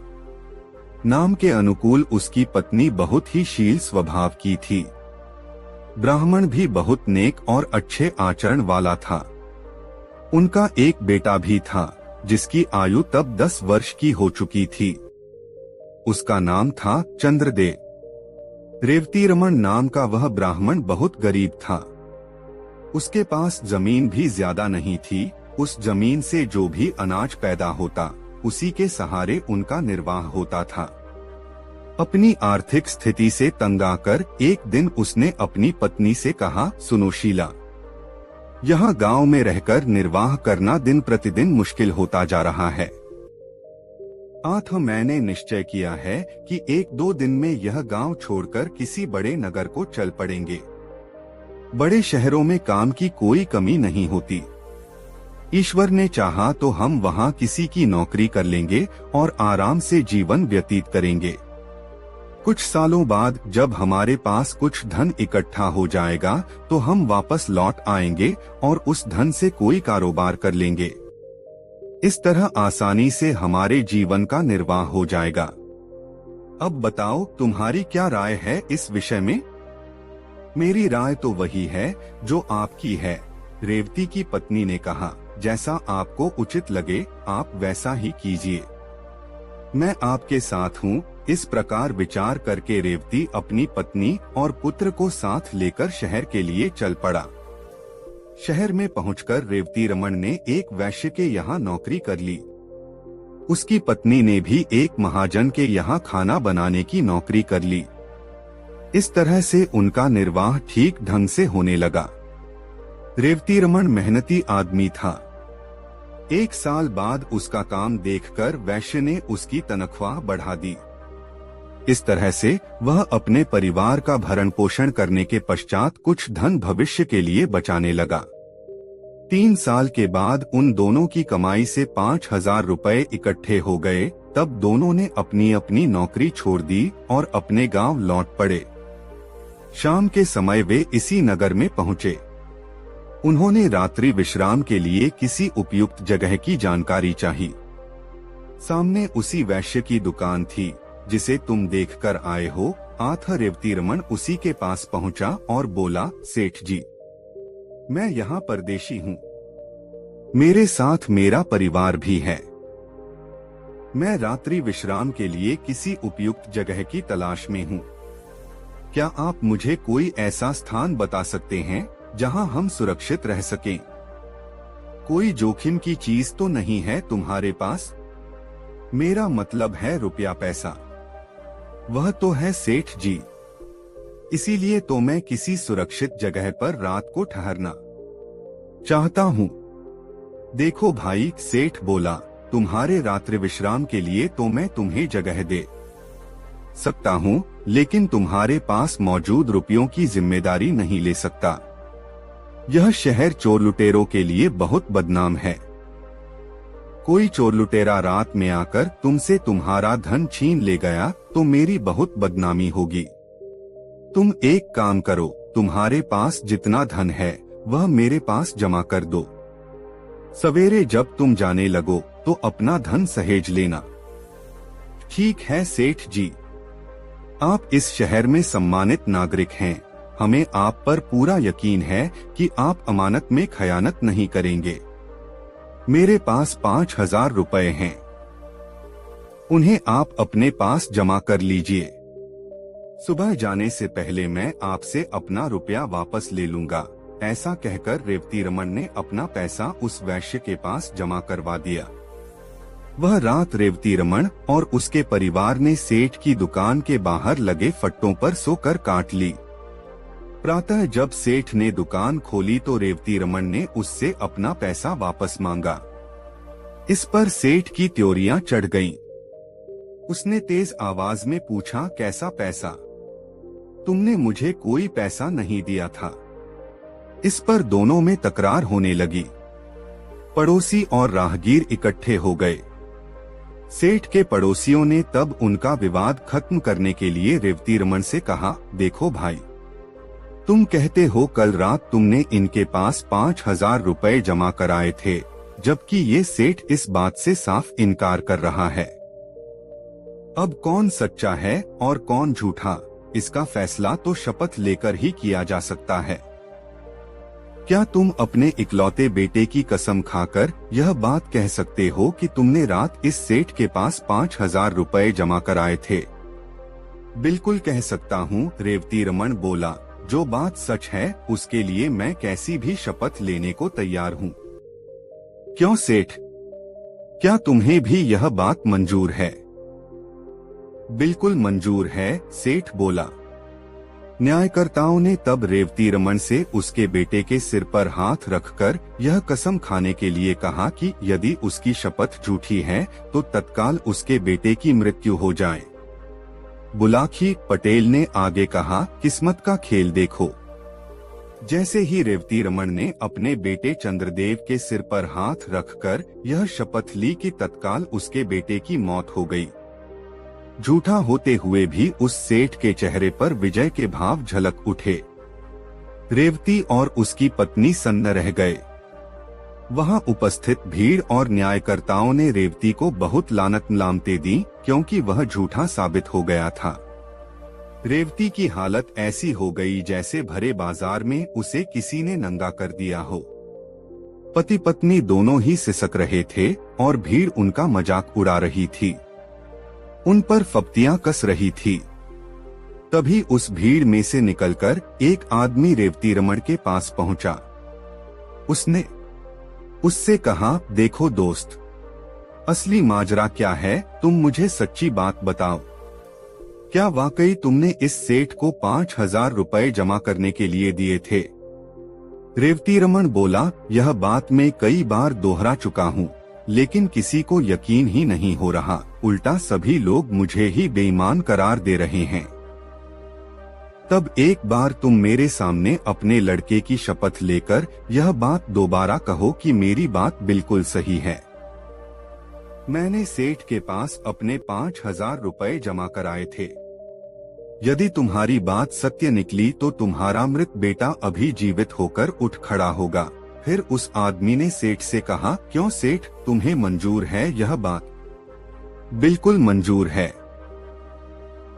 [SPEAKER 1] नाम के अनुकूल उसकी पत्नी बहुत ही शील स्वभाव की थी। ब्राह्मण भी बहुत नेक और अच्छे आचरण वाला था। उनका एक बेटा भी था जिसकी आयु तब 10 वर्ष की हो चुकी थी। उसका नाम था चंद्रदेव। रेवती रमन नाम का वह ब्राह्मण बहुत गरीब था। उसके पास जमीन भी ज्यादा नहीं थी। उस जमीन से जो भी अनाज पैदा होता उसी के सहारे उनका निर्वाह होता था। अपनी आर्थिक स्थिति से तंग आकर एक दिन उसने अपनी पत्नी से कहा, सुनो शीला, यहाँ गांव में रहकर निर्वाह करना दिन प्रतिदिन मुश्किल होता जा रहा है। मैंने निश्चय किया है कि 1-2 दिन में यह गांव छोड़कर किसी बड़े नगर को चल पड़ेंगे। बड़े शहरों में काम की कोई कमी नहीं होती। ईश्वर ने चाहा तो हम वहां किसी की नौकरी कर लेंगे और आराम से जीवन व्यतीत करेंगे। कुछ सालों बाद जब हमारे पास कुछ धन इकट्ठा हो जाएगा तो हम वापस लौट आएंगे और उस धन से कोई कारोबार कर लेंगे। इस तरह आसानी से हमारे जीवन का निर्वाह हो जाएगा। अब बताओ तुम्हारी क्या राय है इस विषय में? मेरी राय तो वही है जो आपकी है, रेवती की पत्नी ने कहा। जैसा आपको उचित लगे आप वैसा ही कीजिए। मैं आपके साथ हूँ। इस प्रकार विचार करके रेवती अपनी पत्नी और पुत्र को साथ लेकर शहर के लिए चल पड़ा। शहर में पहुंचकर रेवती रमन ने एक वैश्य के यहाँ नौकरी कर ली। उसकी पत्नी ने भी एक महाजन के यहाँ खाना बनाने की नौकरी कर ली। इस तरह से उनका निर्वाह ठीक ढंग से होने लगा। रेवती रमन मेहनती आदमी था। 1 साल बाद उसका काम देखकर वैश्य ने उसकी तनख्वाह बढ़ा दी। इस तरह से वह अपने परिवार का भरण पोषण करने के पश्चात कुछ धन भविष्य के लिए बचाने लगा। 3 साल के बाद उन दोनों की कमाई से 5,000 रुपए इकट्ठे हो गए। तब दोनों ने अपनी अपनी नौकरी छोड़ दी और अपने गांव लौट पड़े। शाम के समय वे इसी नगर में पहुंचे। उन्होंने रात्रि विश्राम के लिए किसी उपयुक्त जगह की जानकारी चाही। सामने उसी वैश्य की दुकान थी जिसे तुम देखकर आए हो। रेवती रमन उसी के पास पहुंचा और बोला, सेठ जी, मैं यहाँ परदेशी हूँ। मेरे साथ मेरा परिवार भी है। मैं रात्रि विश्राम के लिए किसी उपयुक्त जगह की तलाश में हूँ। क्या आप मुझे कोई ऐसा स्थान बता सकते हैं जहां हम सुरक्षित रह सकें? कोई जोखिम की चीज तो नहीं है तुम्हारे पास? मेरा मतलब है रुपया पैसा। वह तो है सेठ जी, इसीलिए तो मैं किसी सुरक्षित जगह पर रात को ठहरना चाहता हूँ। देखो भाई, सेठ बोला, तुम्हारे रात्रि विश्राम के लिए तो मैं तुम्हें जगह दे सकता हूँ, लेकिन तुम्हारे पास मौजूद रुपयों की जिम्मेदारी नहीं ले सकता। यह शहर चोर लुटेरों के लिए बहुत बदनाम है। कोई चोर लुटेरा रात में आकर तुमसे तुम्हारा धन छीन ले गया तो मेरी बहुत बदनामी होगी। तुम एक काम करो, तुम्हारे पास जितना धन है वह मेरे पास जमा कर दो। सवेरे जब तुम जाने लगो तो अपना धन सहेज लेना। ठीक है सेठ जी, आप इस शहर में सम्मानित नागरिक हैं। हमें आप पर पूरा यकीन है कि आप अमानत में खयानत नहीं करेंगे। मेरे पास 5,000 रुपए हैं, उन्हें आप अपने पास जमा कर लीजिए। सुबह जाने से पहले मैं आपसे अपना रुपया वापस ले लूंगा। ऐसा कहकर रेवती रमन ने अपना पैसा उस वैश्य के पास जमा करवा दिया। वह रात रेवती रमन और उसके परिवार ने सेठ की दुकान के बाहर लगे फट्टों पर सोकर काट ली। प्रातः जब सेठ ने दुकान खोली तो रेवती रमन ने उससे अपना पैसा वापस मांगा। इस पर सेठ की त्योरियां चढ़ गईं। उसने तेज आवाज में पूछा, कैसा पैसा? तुमने मुझे कोई पैसा नहीं दिया था। इस पर दोनों में तकरार होने लगी। पड़ोसी और राहगीर इकट्ठे हो गए। सेठ के पड़ोसियों ने तब उनका विवाद खत्म करने के लिए रेवती रमन से कहा, देखो भाई, तुम कहते हो कल रात तुमने इनके पास 5,000 रुपए जमा कराए थे, जबकि ये सेठ इस बात से साफ इनकार कर रहा है। अब कौन सच्चा है और कौन झूठा, इसका फैसला तो शपथ लेकर ही किया जा सकता है। क्या तुम अपने इकलौते बेटे की कसम खाकर यह बात कह सकते हो कि तुमने रात इस सेठ के पास 5,000 रुपए जमा कराए थे? बिल्कुल कह सकता हूँ, रेवती रमन बोला। जो बात सच है उसके लिए मैं कैसी भी शपथ लेने को तैयार हूँ। क्यों सेठ, क्या तुम्हें भी यह बात मंजूर है? बिल्कुल मंजूर है, सेठ बोला। न्यायकर्ताओं ने तब रेवती रमन से उसके बेटे के सिर पर हाथ रखकर यह कसम खाने के लिए कहा कि यदि उसकी शपथ झूठी है तो तत्काल उसके बेटे की मृत्यु हो जाए। बुलाकी पटेल ने आगे कहा, किस्मत का खेल देखो। जैसे ही रेवती रमन ने अपने बेटे चंद्रदेव के सिर पर हाथ रखकर यह शपथ ली कि तत्काल उसके बेटे की मौत हो गई। झूठा होते हुए भी उस सेठ के चेहरे पर विजय के भाव झलक उठे। रेवती और उसकी पत्नी सन्न रह गए। वहां उपस्थित भीड़ और न्यायकर्ताओं ने रेवती को बहुत लानत-लानतें दी, क्योंकि वह झूठा साबित हो गया था। रेवती की हालत ऐसी हो गई जैसे भरे बाजार में उसे किसी ने नंगा कर दिया हो। पति पत्नी दोनों ही सिसक रहे थे और भीड़ उनका मजाक उड़ा रही थी, उन पर फप्तियां कस रही थी। तभी उस भीड़ में से निकलकर एक आदमी रेवती रमन के पास पहुंचा। उसने उससे कहा, देखो दोस्त, असली माजरा क्या है, तुम मुझे सच्ची बात बताओ। क्या वाकई तुमने इस सेठ को 5,000 रुपए जमा करने के लिए दिए थे? रेवती रमन बोला, यह बात मैं कई बार दोहरा चुका हूँ, लेकिन किसी को यकीन ही नहीं हो रहा। उल्टा सभी लोग मुझे ही बेईमान करार दे रहे हैं। तब एक बार तुम मेरे सामने अपने लड़के की शपथ लेकर यह बात दोबारा कहो कि मेरी बात बिल्कुल सही है। मैंने सेठ के पास अपने 5,000 रुपए जमा कराए थे। यदि तुम्हारी बात सत्य निकली तो तुम्हारा मृत बेटा अभी जीवित होकर उठ खड़ा होगा। फिर उस आदमी ने सेठ से कहा, क्यों सेठ, तुम्हें मंजूर है यह बात? बिल्कुल मंजूर है।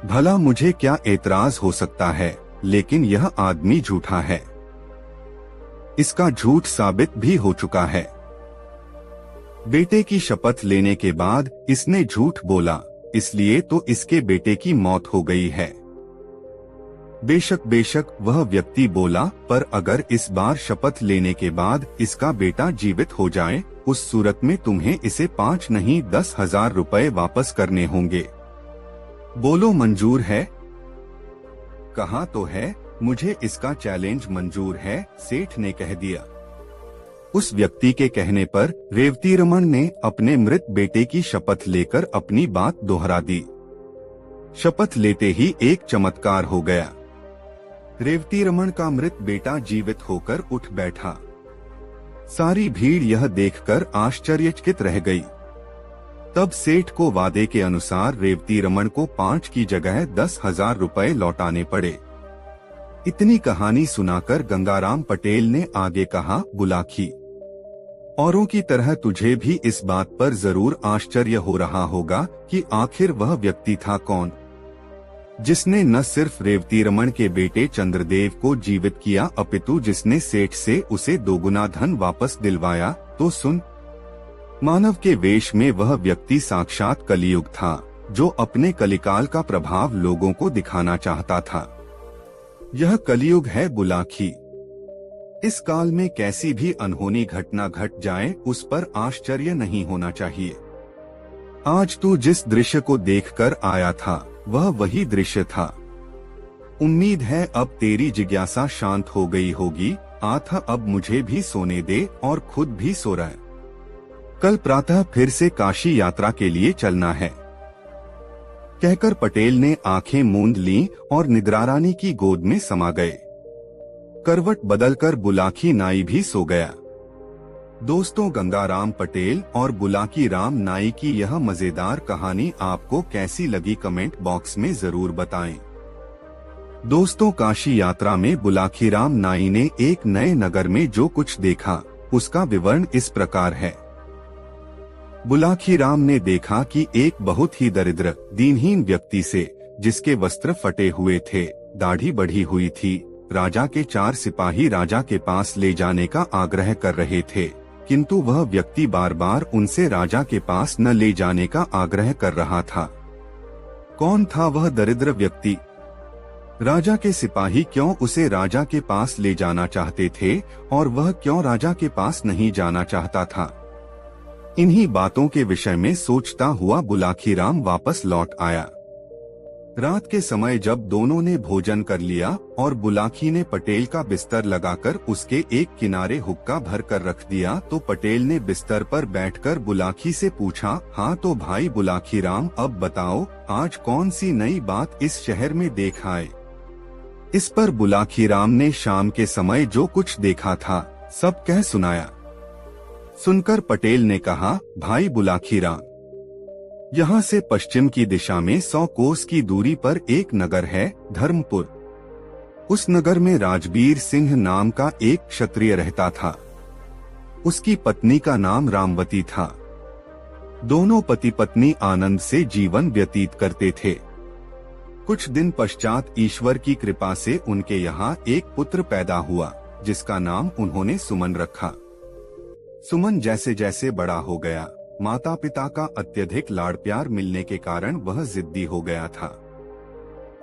[SPEAKER 1] भला मुझे क्या एतराज हो सकता है, लेकिन यह आदमी झूठा है। इसका झूठ साबित भी हो चुका है। बेटे की शपथ लेने के बाद इसने झूठ बोला, इसलिए तो इसके बेटे की मौत हो गई है। बेशक वह व्यक्ति बोला, पर अगर इस बार शपथ लेने के बाद इसका बेटा जीवित हो जाए, उस सूरत में तुम्हें इसे 5 नहीं 10,000 रुपए वापस करने होंगे। बोलो मंजूर है? कहा तो है, मुझे इसका चैलेंज मंजूर है, सेठ ने कह दिया। उस व्यक्ति के कहने पर रेवती रमन ने अपने मृत बेटे की शपथ लेकर अपनी बात दोहरा दी। शपथ लेते ही एक चमत्कार हो गया। रेवती रमन का मृत बेटा जीवित होकर उठ बैठा। सारी भीड़ यह देखकर आश्चर्यचकित रह गई। तब सेठ को वादे के अनुसार रेवती रमन को 5 की जगह 10,000 रुपए लौटाने पड़े। इतनी कहानी सुनाकर गंगाराम पटेल ने आगे कहा, बुलाकी, औरों की तरह तुझे भी इस बात पर जरूर आश्चर्य हो रहा होगा कि आखिर वह व्यक्ति था कौन, जिसने न सिर्फ रेवती रमन के बेटे चंद्रदेव को जीवित किया, अपितु जिसने सेठ से उसे दोगुना धन वापस दिलवाया। तो सुन, मानव के वेश में वह व्यक्ति साक्षात कलियुग था, जो अपने कलिकाल का प्रभाव लोगों को दिखाना चाहता था। यह कलियुग है बुलाकी। इस काल में कैसी भी अनहोनी घटना घट जाए, उस पर आश्चर्य नहीं होना चाहिए। आज तू जिस दृश्य को देखकर आया था, वह वही दृश्य था। उम्मीद है अब तेरी जिज्ञासा शांत हो गई होगी। आथा, अब मुझे भी सोने दे और खुद भी सो रहा है। कल प्रातः फिर से काशी यात्रा के लिए चलना है। कहकर पटेल ने आंखें मूंद लीं और निद्रारानी की गोद में समा गए। करवट बदलकर बुलाकी नाई भी सो गया। दोस्तों, गंगाराम पटेल और बुलाकी राम नाई की यह मजेदार कहानी आपको कैसी लगी, कमेंट बॉक्स में जरूर बताएं। दोस्तों, काशी यात्रा में बुलाखीराम नाई ने एक नए नगर में जो कुछ देखा उसका विवरण इस प्रकार है। बुलाखीराम ने देखा कि एक बहुत ही दरिद्र दीनहीन व्यक्ति से, जिसके वस्त्र फटे हुए थे, दाढ़ी बढ़ी हुई थी, राजा के 4 सिपाही राजा के पास ले जाने का आग्रह कर रहे थे, किंतु वह व्यक्ति बार बार उनसे राजा के पास न ले जाने का आग्रह कर रहा था। कौन था वह दरिद्र व्यक्ति? राजा के सिपाही क्यों उसे राजा के पास ले जाना चाहते थे और वह क्यों राजा के पास नहीं जाना चाहता था? इन्हीं बातों के विषय में सोचता हुआ बुलाखीराम वापस लौट आया। रात के समय जब दोनों ने भोजन कर लिया और बुलाखी ने पटेल का बिस्तर लगाकर उसके एक किनारे हुक्का भर कर रख दिया, तो पटेल ने बिस्तर पर बैठकर बुलाखी से पूछा, हाँ तो भाई बुलाखीराम, अब बताओ आज कौन सी नई बात इस शहर में देख आए? इस पर बुलाखीराम ने शाम के समय जो कुछ देखा था सब कह सुनाया। सुनकर पटेल ने कहा, भाई बुलाखीराम, यहाँ से पश्चिम की दिशा में 100 कोस की दूरी पर एक नगर है, धर्मपुर। उस नगर में राजबीर सिंह नाम का एक क्षत्रिय रहता था। उसकी पत्नी का नाम रामवती था। दोनों पति पत्नी आनंद से जीवन व्यतीत करते थे। कुछ दिन पश्चात ईश्वर की कृपा से उनके यहाँ एक पुत्र पैदा हुआ, जिसका नाम उन्होंने सुमन रखा। सुमन जैसे जैसे बड़ा हो गया, माता पिता का अत्यधिक लाड़ प्यार मिलने के कारण वह जिद्दी हो गया था।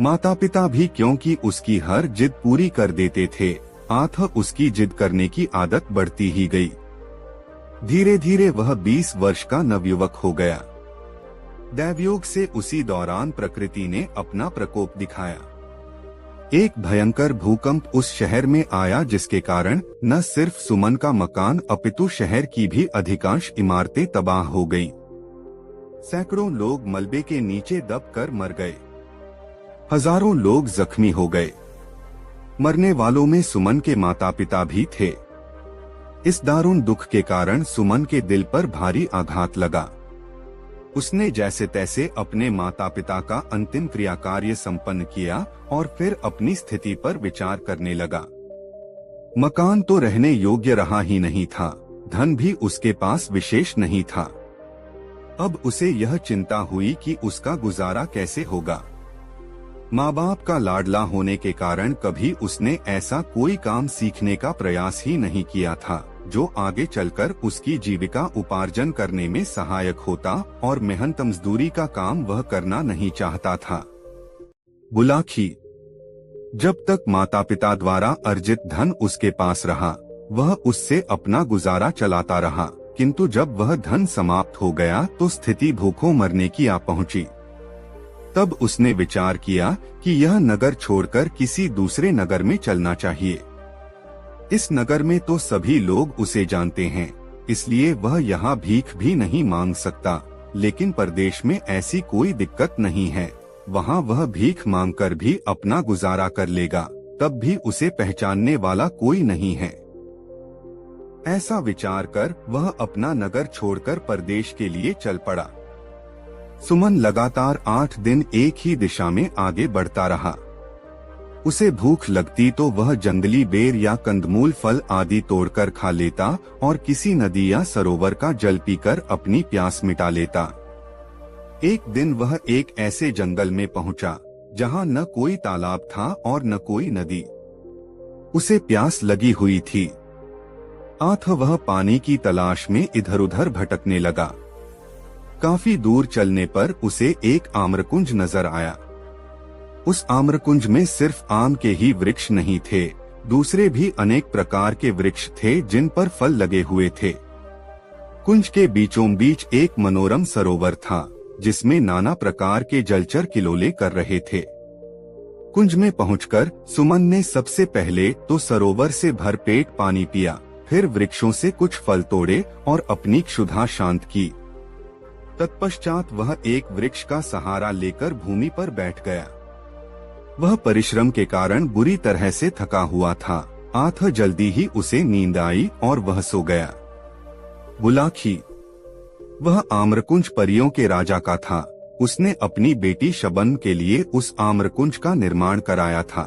[SPEAKER 1] माता पिता भी क्योंकि उसकी हर जिद पूरी कर देते थे, अतः उसकी जिद करने की आदत बढ़ती ही गई। धीरे धीरे वह 20 वर्ष का नवयुवक हो गया। दैवयोग से उसी दौरान प्रकृति ने अपना प्रकोप दिखाया। एक भयंकर भूकंप उस शहर में आया, जिसके कारण न सिर्फ सुमन का मकान अपितु शहर की भी अधिकांश इमारतें तबाह हो गईं। सैकड़ों लोग मलबे के नीचे दबकर मर गए। हजारों लोग जख्मी हो गए। मरने वालों में सुमन के माता पिता भी थे। इस दारुण दुख के कारण सुमन के दिल पर भारी आघात लगा। उसने जैसे तैसे अपने माता पिता का अंतिम क्रिया कार्य संपन्न किया और फिर अपनी स्थिति पर विचार करने लगा। मकान तो रहने योग्य रहा ही नहीं था, धन भी उसके पास विशेष नहीं था। अब उसे यह चिंता हुई कि उसका गुजारा कैसे होगा। माँ बाप का लाडला होने के कारण कभी उसने ऐसा कोई काम सीखने का प्रयास ही नहीं किया था जो आगे चलकर उसकी जीविका उपार्जन करने में सहायक होता, और मेहनत मजदूरी का काम वह करना नहीं चाहता था। बुलाखी जब तक माता पिता द्वारा अर्जित धन उसके पास रहा, वह उससे अपना गुजारा चलाता रहा, किंतु जब वह धन समाप्त हो गया तो स्थिति भूखों मरने की आ पहुंची। तब उसने विचार किया कि यह नगर छोड़कर किसी दूसरे नगर में चलना चाहिए। इस नगर में तो सभी लोग उसे जानते हैं, इसलिए वह यहाँ भीख भी नहीं मांग सकता, लेकिन परदेश में ऐसी कोई दिक्कत नहीं है, वहाँ वह भीख मांगकर भी अपना गुजारा कर लेगा, तब भी उसे पहचानने वाला कोई नहीं है। ऐसा विचार कर वह अपना नगर छोड़कर परदेश के लिए चल पड़ा। सुमन लगातार 8 दिन एक ही दिशा में आगे बढ़ता रहा। उसे भूख लगती तो वह जंगली बेर या कंदमूल फल आदि तोड़कर खा लेता और किसी नदी या सरोवर का जल पीकर अपनी प्यास मिटा लेता। एक दिन वह एक ऐसे जंगल में पहुंचा जहां न कोई तालाब था और न कोई नदी। उसे प्यास लगी हुई थी, अतः वह पानी की तलाश में इधर उधर भटकने लगा। काफी दूर चलने पर उसे एक आम्रकुंज नजर आया। उस आम्रकुंज में सिर्फ आम के ही वृक्ष नहीं थे, दूसरे भी अनेक प्रकार के वृक्ष थे जिन पर फल लगे हुए थे। कुंज के बीचों बीच एक मनोरम सरोवर था, जिसमें नाना प्रकार के जलचर किलोले कर रहे थे। कुंज में पहुंचकर सुमन ने सबसे पहले तो सरोवर से भरपेट पानी पिया, फिर वृक्षों से कुछ फल तोड़े और अपनी क्षुधा शांत की। तत्पश्चात वह एक वृक्ष का सहारा लेकर भूमि पर बैठ गया। वह परिश्रम के कारण बुरी तरह से थका हुआ था, अतः जल्दी ही उसे नींद आई और वह सो गया। बुलाखी वह आम्रकुंज परियों के राजा का था, उसने अपनी बेटी शबनम के लिए उस आम्रकुंज का निर्माण कराया था।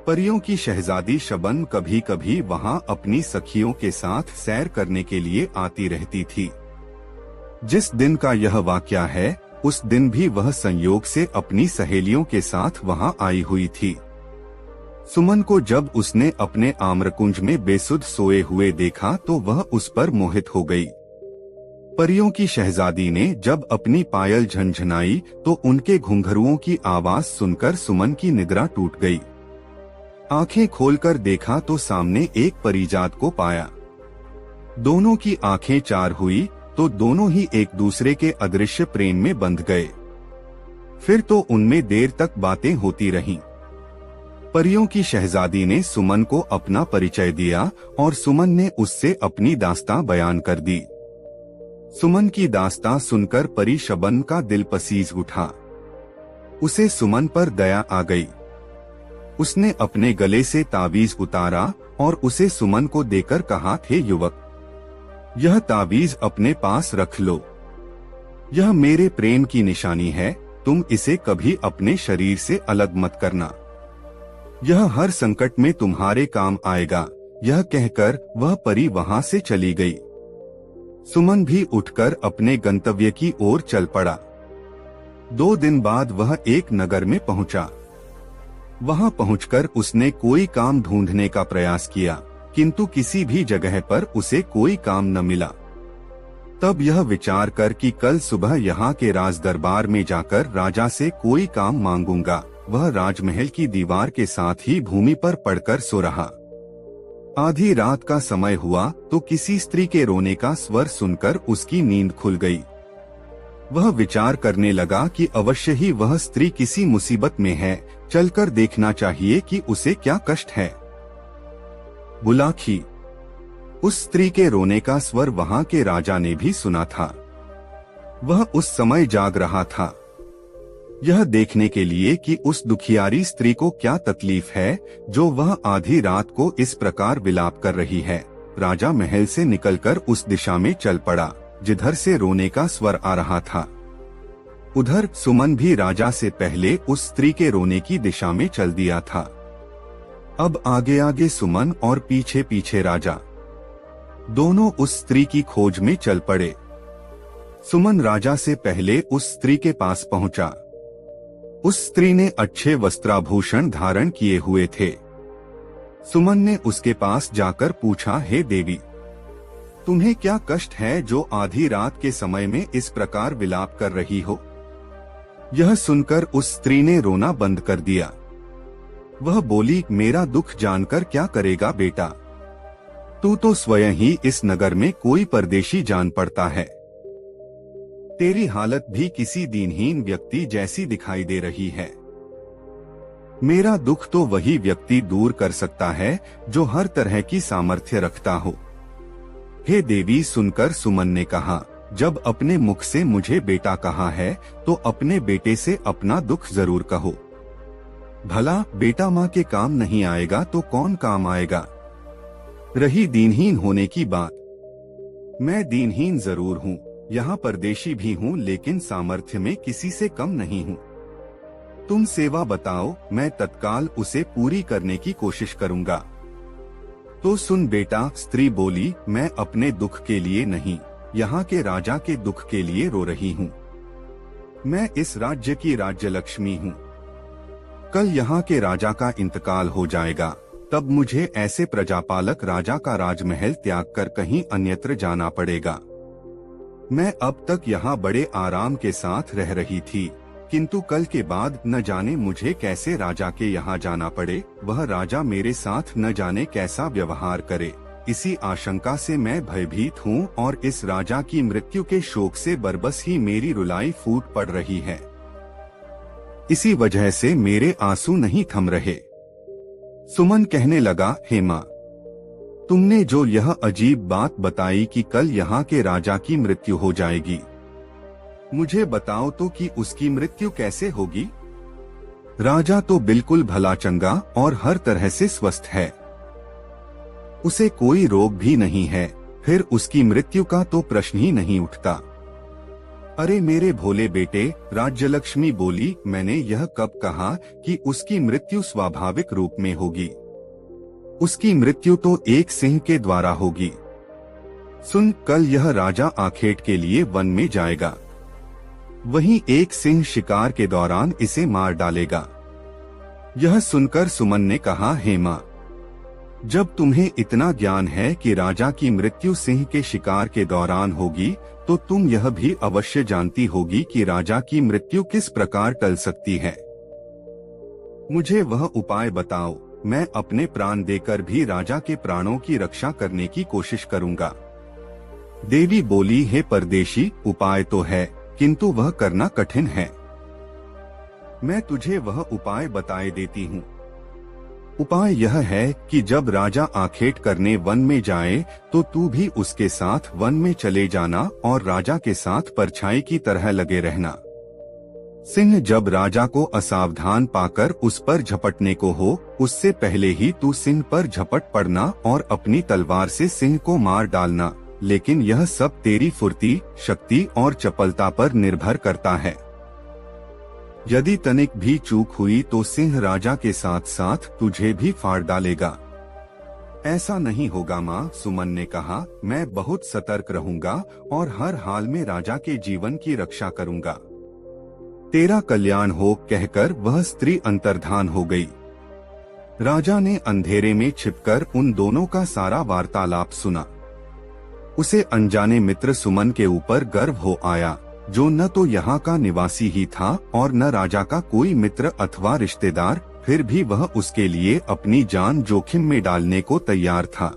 [SPEAKER 1] परियों की शहजादी शबनम कभी कभी वहां अपनी सखियों के साथ सैर करने के लिए आती रहती थी। जिस दिन का यह वाकया है, उस दिन भी वह संयोग से अपनी सहेलियों के साथ वहां आई हुई थी। सुमन को जब उसने अपने आम्रकुंज में बेसुध सोए हुए देखा तो वह उस पर मोहित हो गई। परियों की शहजादी ने जब अपनी पायल झनझनाई तो उनके घुंघरुओं की आवाज सुनकर सुमन की निद्रा टूट गई। आंखें खोलकर देखा तो सामने एक परिजात को पाया। दोनों की आंखें चार हुई तो दोनों ही एक दूसरे के अदृश्य प्रेम में बंध गए। फिर तो उनमें देर तक बातें होती रहीं। परियों की शहजादी ने सुमन को अपना परिचय दिया और सुमन ने उससे अपनी दास्तां बयान कर दी। सुमन की दास्तां सुनकर परी शबनम का दिल पसीज उठा। उसे सुमन पर दया आ गई। उसने अपने गले से तावीज उतारा और उसे सुमन को देकर कहा, हे युवक, यह तावीज अपने पास रख लो। यह मेरे प्रेम की निशानी है, तुम इसे कभी अपने शरीर से अलग मत करना। यह हर संकट में तुम्हारे काम आएगा। यह कहकर वह परी वहां से चली गई। सुमन भी उठकर अपने गंतव्य की ओर चल पड़ा। 2 दिन बाद वह एक नगर में पहुंचा। वहां पहुंचकर उसने कोई काम ढूंढने का प्रयास किया, किंतु किसी भी जगह पर उसे कोई काम न मिला। तब यह विचार कर कि कल सुबह यहाँ के राज दरबार में जाकर राजा से कोई काम मांगूंगा, वह राजमहल की दीवार के साथ ही भूमि पर पड़कर सो रहा। आधी रात का समय हुआ तो किसी स्त्री के रोने का स्वर सुनकर उसकी नींद खुल गई। वह विचार करने लगा कि अवश्य ही वह स्त्री किसी मुसीबत में है, चलकर देखना चाहिए कि उसे क्या कष्ट है। बुलाखी। उस स्त्री के रोने का स्वर वहां के राजा ने भी सुना था। वह उस समय जाग रहा था, यह देखने के लिए कि उस दुखियारी स्त्री को क्या तकलीफ है जो वह आधी रात को इस प्रकार विलाप कर रही है। राजा महल से निकलकर उस दिशा में चल पड़ा जिधर से रोने का स्वर आ रहा था। उधर सुमन भी राजा से पहले उस स्त्री के रोने की दिशा में चल दिया था। अब आगे आगे सुमन और पीछे पीछे राजा, दोनों उस स्त्री की खोज में चल पड़े। सुमन राजा से पहले उस स्त्री के पास पहुंचा। उस स्त्री ने अच्छे वस्त्राभूषण धारण किए हुए थे। सुमन ने उसके पास जाकर पूछा, हे देवी, तुम्हें क्या कष्ट है जो आधी रात के समय में इस प्रकार विलाप कर रही हो? यह सुनकर उस स्त्री ने रोना बंद कर दिया। वह बोली, मेरा दुख जानकर क्या करेगा बेटा? तू तो स्वयं ही इस नगर में कोई परदेशी जान पड़ता है। तेरी हालत भी किसी दीनहीन व्यक्ति जैसी दिखाई दे रही है। मेरा दुख तो वही व्यक्ति दूर कर सकता है जो हर तरह की सामर्थ्य रखता हो। हे देवी, सुनकर सुमन ने कहा, जब अपने मुख से मुझे बेटा कहा है तो अपने बेटे से अपना दुख जरूर कहो। भला बेटा माँ के काम नहीं आएगा तो कौन काम आएगा? रही दीनहीन होने की बात, मैं दीनहीन जरूर हूँ, यहाँ परदेशी भी हूँ, लेकिन सामर्थ्य में किसी से कम नहीं हूँ। तुम सेवा बताओ, मैं तत्काल उसे पूरी करने की कोशिश करूँगा। तो सुन बेटा, स्त्री बोली, मैं अपने दुख के लिए नहीं, यहाँ के राजा के दुख के लिए रो रही हूँ। मैं इस राज्य की राज्य लक्ष्मी हूँ। कल यहाँ के राजा का इंतकाल हो जाएगा, तब मुझे ऐसे प्रजापालक राजा का राजमहल त्याग कर कहीं अन्यत्र जाना पड़ेगा। मैं अब तक यहाँ बड़े आराम के साथ रह रही थी, किंतु कल के बाद न जाने मुझे कैसे राजा के यहाँ जाना पड़े। वह राजा मेरे साथ न जाने कैसा व्यवहार करे, इसी आशंका से मैं भयभीत हूँ और इस राजा की मृत्यु के शोक से बरबस ही मेरी रुलाई फूट पड़ रही है। इसी वजह से मेरे आंसू नहीं थम रहे। सुमन कहने लगा, हे माँ, तुमने जो यह अजीब बात बताई कि कल यहाँ के राजा की मृत्यु हो जाएगी, मुझे बताओ तो कि उसकी मृत्यु कैसे होगी? राजा तो बिल्कुल भला चंगा और हर तरह से स्वस्थ है, उसे कोई रोग भी नहीं है, फिर उसकी मृत्यु का तो प्रश्न ही नहीं उठता। अरे मेरे भोले बेटे, राज्यलक्ष्मी बोली, मैंने यह कब कहा कि उसकी मृत्यु स्वाभाविक रूप में होगी। उसकी मृत्यु तो एक सिंह के द्वारा होगी। सुन, कल यह राजा आखेट के लिए वन में जाएगा। वहीं एक सिंह शिकार के दौरान इसे मार डालेगा। यह सुनकर सुमन ने कहा, हेमा, जब तुम्हें इतना ज्ञान है कि राजा की मृत्यु सिंह के शिकार के दौरान होगी, तो तुम यह भी अवश्य जानती होगी कि राजा की मृत्यु किस प्रकार टल सकती है। मुझे वह उपाय बताओ, मैं अपने प्राण देकर भी राजा के प्राणों की रक्षा करने की कोशिश करूंगा। देवी बोली, हे परदेशी, उपाय तो है, किंतु वह करना कठिन है। मैं तुझे वह उपाय बताए देती हूँ। उपाय यह है कि जब राजा आखेट करने वन में जाए तो तू भी उसके साथ वन में चले जाना और राजा के साथ परछाई की तरह लगे रहना। सिंह जब राजा को असावधान पाकर उस पर झपटने को हो, उससे पहले ही तू सिंह पर झपट पड़ना और अपनी तलवार से सिंह को मार डालना। लेकिन यह सब तेरी फुर्ती, शक्ति और चपलता पर निर्भर करता है। यदि तनिक भी चूक हुई तो सिंह राजा के साथ साथ तुझे भी फाड़ डालेगा। ऐसा नहीं होगा माँ, सुमन ने कहा, मैं बहुत सतर्क रहूंगा और हर हाल में राजा के जीवन की रक्षा करूंगा। तेरा कल्याण हो, कहकर वह स्त्री अंतर्धान हो गई। राजा ने अंधेरे में छिपकर उन दोनों का सारा वार्तालाप सुना। उसे अनजाने मित्र सुमन के ऊपर गर्व हो आया, जो न तो यहाँ का निवासी ही था और न राजा का कोई मित्र अथवा रिश्तेदार, फिर भी वह उसके लिए अपनी जान जोखिम में डालने को तैयार था।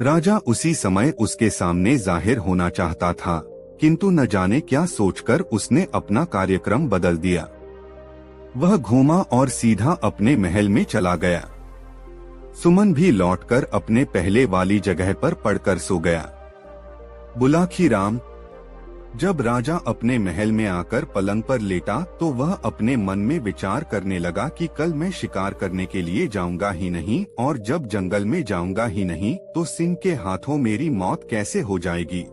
[SPEAKER 1] राजा उसी समय उसके सामने जाहिर होना चाहता था, किंतु न जाने क्या सोचकर उसने अपना कार्यक्रम बदल दिया। वह घूमा और सीधा अपने महल में चला गया। सुमन भी लौटकर अपने पहले वाली जगह पर पड़कर सो गया। बुलाखी राम। जब राजा अपने महल में आकर पलंग पर लेटा तो वह अपने मन में विचार करने लगा कि कल मैं शिकार करने के लिए जाऊंगा ही नहीं, और जब जंगल में जाऊंगा ही नहीं तो सिंह के हाथों मेरी मौत कैसे हो जाएगी।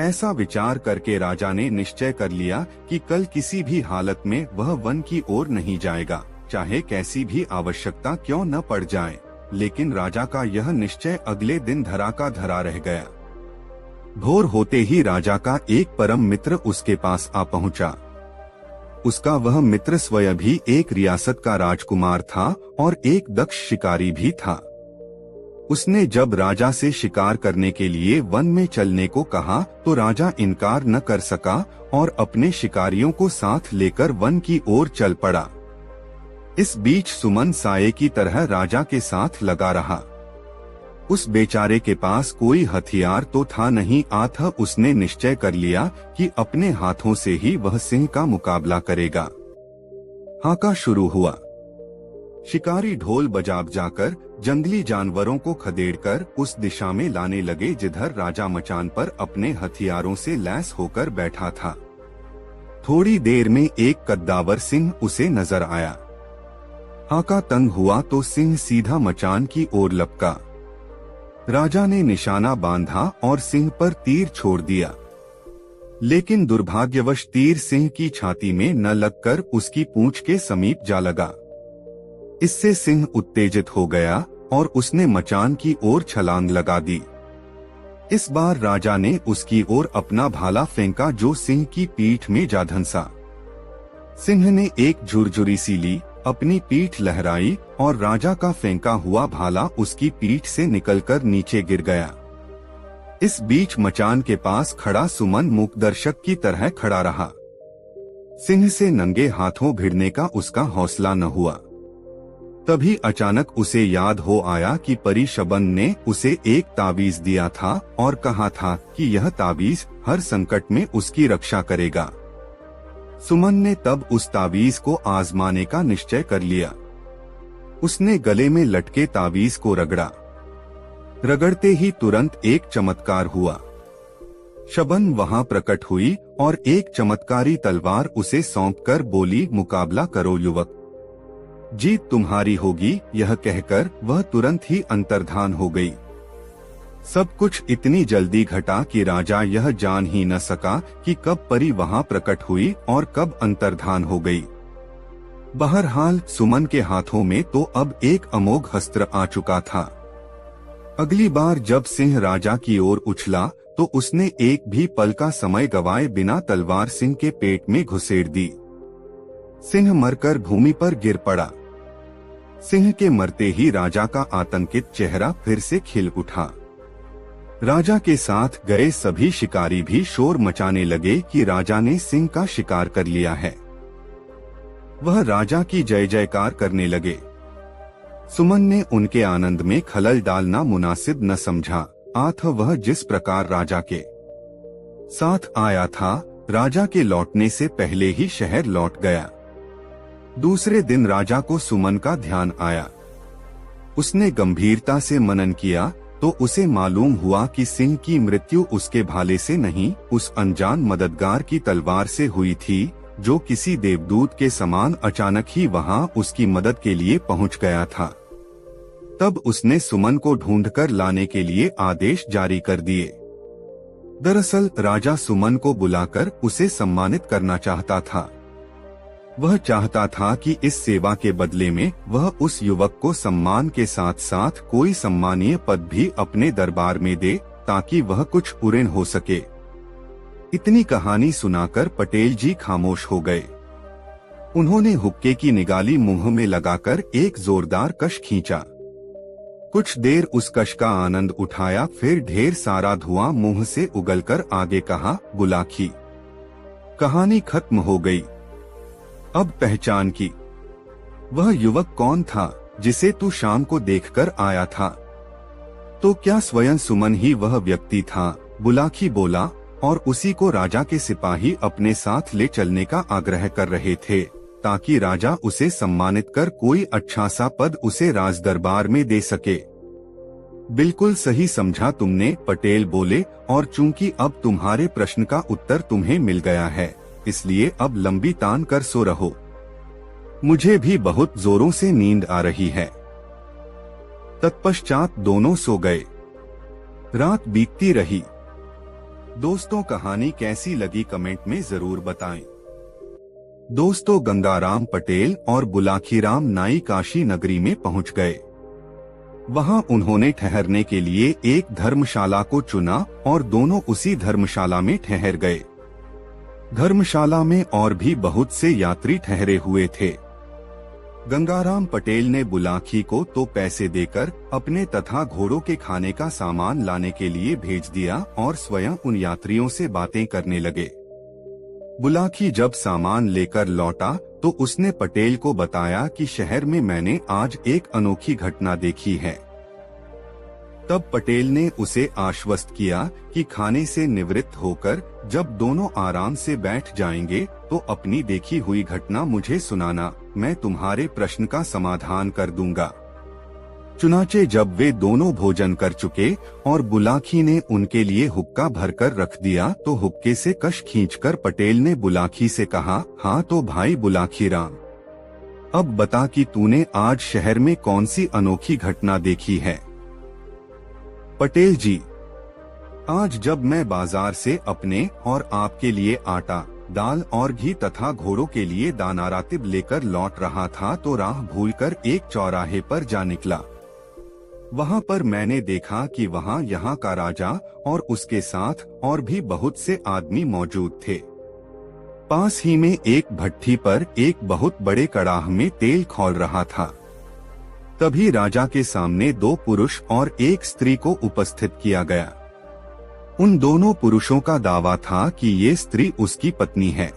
[SPEAKER 1] ऐसा विचार करके राजा ने निश्चय कर लिया कि कल किसी भी हालत में वह वन की ओर नहीं जाएगा, चाहे कैसी भी आवश्यकता क्यों न पड़ जाए। लेकिन राजा का यह निश्चय अगले दिन धरा का धरा रह गया। भोर होते ही राजा का एक परम मित्र उसके पास आ पहुंचा। उसका वह मित्र स्वयं भी एक रियासत का राजकुमार था और एक दक्ष शिकारी भी था। उसने जब राजा से शिकार करने के लिए वन में चलने को कहा तो राजा इनकार न कर सका और अपने शिकारियों को साथ लेकर वन की ओर चल पड़ा। इस बीच सुमन साये की तरह राजा के साथ लगा रहा। उस बेचारे के पास कोई हथियार तो था नहीं, अतः उसने निश्चय कर लिया कि अपने हाथों से ही वह सिंह का मुकाबला करेगा। हाका शुरू हुआ। शिकारी ढोल बजा जाकर जंगली जानवरों को खदेड़कर उस दिशा में लाने लगे जिधर राजा मचान पर अपने हथियारों से लैस होकर बैठा था। थोड़ी देर में एक कद्दावर सिंह उसे नजर आया। हाका तंग हुआ तो सिंह सीधा मचान की ओर लपका। राजा ने निशाना बांधा और सिंह पर तीर छोड़ दिया, लेकिन दुर्भाग्यवश तीर सिंह की छाती में न लगकर उसकी पूंछ के समीप जा लगा। इससे सिंह उत्तेजित हो गया और उसने मचान की ओर छलांग लगा दी। इस बार राजा ने उसकी ओर अपना भाला फेंका जो सिंह की पीठ में जा धंसा। सिंह ने एक झुरझुरी सी ली, अपनी पीठ लहराई और राजा का फेंका हुआ भाला उसकी पीठ से निकलकर नीचे गिर गया। इस बीच मचान के पास खड़ा सुमन मूकदर्शक की तरह खड़ा रहा। सिंह से नंगे हाथों भिड़ने का उसका हौसला न हुआ। तभी अचानक उसे याद हो आया कि परी शबन ने उसे एक ताबीज दिया था और कहा था कि यह ताबीज हर संकट में उसकी रक्षा करेगा। सुमन ने तब उस ताबीज को आजमाने का निश्चय कर लिया। उसने गले में लटके ताबीज को रगड़ा। रगड़ते ही तुरंत एक चमत्कार हुआ। शबन वहां प्रकट हुई और एक चमत्कारी तलवार उसे सौंपकर बोली, मुकाबला करो युवक, जीत तुम्हारी होगी। यह कहकर वह तुरंत ही अंतर्धान हो गई। सब कुछ इतनी जल्दी घटा कि राजा यह जान ही न सका कि कब परी वहां प्रकट हुई और कब अंतर्धान हो गई। बहरहाल सुमन के हाथों में तो अब एक अमोघ अस्त्र आ चुका था। अगली बार जब सिंह राजा की ओर उछला तो उसने एक भी पल का समय गवाए बिना तलवार सिंह के पेट में घुसेड़ दी। सिंह मरकर भूमि पर गिर पड़ा। सिंह के मरते ही राजा का आतंकित चेहरा फिर से खिल उठा। राजा के साथ गए सभी शिकारी भी शोर मचाने लगे कि राजा ने सिंह का शिकार कर लिया है। वह राजा की जय जयकार करने लगे। सुमन ने उनके आनंद में खलल डालना मुनासिब न समझा, अतः वह जिस प्रकार राजा के साथ आया था, राजा के लौटने से पहले ही शहर लौट गया। दूसरे दिन राजा को सुमन का ध्यान आया। उसने गंभीरता से मनन किया तो उसे मालूम हुआ कि सिंह की मृत्यु उसके भाले से नहीं, उस अनजान मददगार की तलवार से हुई थी, जो किसी देवदूत के समान अचानक ही वहां उसकी मदद के लिए पहुंच गया था। तब उसने सुमन को ढूंढकर लाने के लिए आदेश जारी कर दिए। दरअसल राजा सुमन को बुलाकर उसे सम्मानित करना चाहता था। वह चाहता था कि इस सेवा के बदले में वह उस युवक को सम्मान के साथ साथ कोई सम्मानीय पद भी अपने दरबार में दे, ताकि वह कुछ उऋण हो सके। इतनी कहानी सुनाकर पटेल जी खामोश हो गए। उन्होंने हुक्के की निगाली मुंह में लगाकर एक जोरदार कश खींचा। कुछ देर उस कश का आनंद उठाया, फिर ढेर सारा धुआं मुंह से उगलकर आगे कहा, बुलाखी, कहानी खत्म हो गई। अब पहचान की। वह युवक कौन था जिसे तू शाम को देखकर आया था? तो क्या स्वयं सुमन ही वह व्यक्ति था? बुलाखी बोला, और उसी को राजा के सिपाही अपने साथ ले चलने का आग्रह कर रहे थे, ताकि राजा उसे सम्मानित कर कोई अच्छा सा पद उसे राज दरबार में दे सके। बिल्कुल सही समझा तुमने, पटेल बोले, और चूंकि अब तुम्हारे प्रश्न का उत्तर तुम्हें मिल गया है, इसलिए अब लंबी तान कर सो रहो। मुझे भी बहुत जोरों से नींद आ रही है। तत्पश्चात दोनों सो गए। रात बीतती रही। दोस्तों, कहानी कैसी लगी कमेंट में जरूर बताएं। दोस्तों, गंगाराम पटेल और बुलाखीराम नाई काशी नगरी में पहुंच गए। वहां उन्होंने ठहरने के लिए एक धर्मशाला को चुना और दोनों उसी धर्मशाला में ठहर गए। धर्मशाला में और भी बहुत से यात्री ठहरे हुए थे। गंगाराम पटेल ने बुलाखी को तो पैसे देकर अपने तथा घोड़ों के खाने का सामान लाने के लिए भेज दिया और स्वयं उन यात्रियों से बातें करने लगे। बुलाखी जब सामान लेकर लौटा तो उसने पटेल को बताया कि शहर में मैंने आज एक अनोखी घटना देखी है। तब पटेल ने उसे आश्वस्त किया कि खाने से निवृत्त होकर जब दोनों आराम से बैठ जाएंगे तो अपनी देखी हुई घटना मुझे सुनाना, मैं तुम्हारे प्रश्न का समाधान कर दूंगा। चुनाचे जब वे दोनों भोजन कर चुके और बुलाखी ने उनके लिए हुक्का भरकर रख दिया तो हुक्के से कश खींचकर पटेल ने बुलाखी से कहा, हाँ तो भाई बुलाखीराम, अब बता कि तूने आज शहर में कौन सी अनोखी घटना देखी है। पटेल जी, आज जब मैं बाजार से अपने और आपके लिए आटा, दाल और घी तथा घोड़ों के लिए दाना रातिब लेकर लौट रहा था तो राह भूलकर एक चौराहे पर जा निकला। वहां पर मैंने देखा कि वहां यहाँ का राजा और उसके साथ और भी बहुत से आदमी मौजूद थे। पास ही में एक भट्ठी पर एक बहुत बड़े कड़ाह में तेल खौल रहा था। तभी राजा के सामने दो पुरुष और एक स्त्री को उपस्थित किया गया। उन दोनों पुरुषों का दावा था कि ये स्त्री उसकी पत्नी है।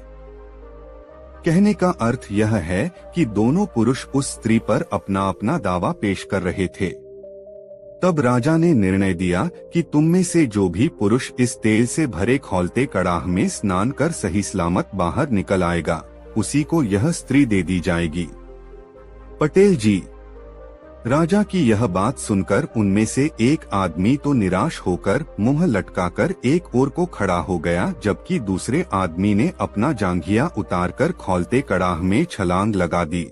[SPEAKER 1] कहने का अर्थ यह है कि दोनों पुरुष उस स्त्री पर अपना अपना दावा पेश कर रहे थे। तब राजा ने निर्णय दिया कि तुम में से जो भी पुरुष इस तेल से भरे खौलते कड़ाह में स्नान कर सही सलामत बाहर निकल आएगा, उसी को यह स्त्री दे दी जाएगी। पटेल जी, राजा की यह बात सुनकर उनमें से एक आदमी तो निराश होकर मुंह लटकाकर एक ओर को खड़ा हो गया, जबकि दूसरे आदमी ने अपना जांघिया उतारकर खौलते कड़ाह में छलांग लगा दी।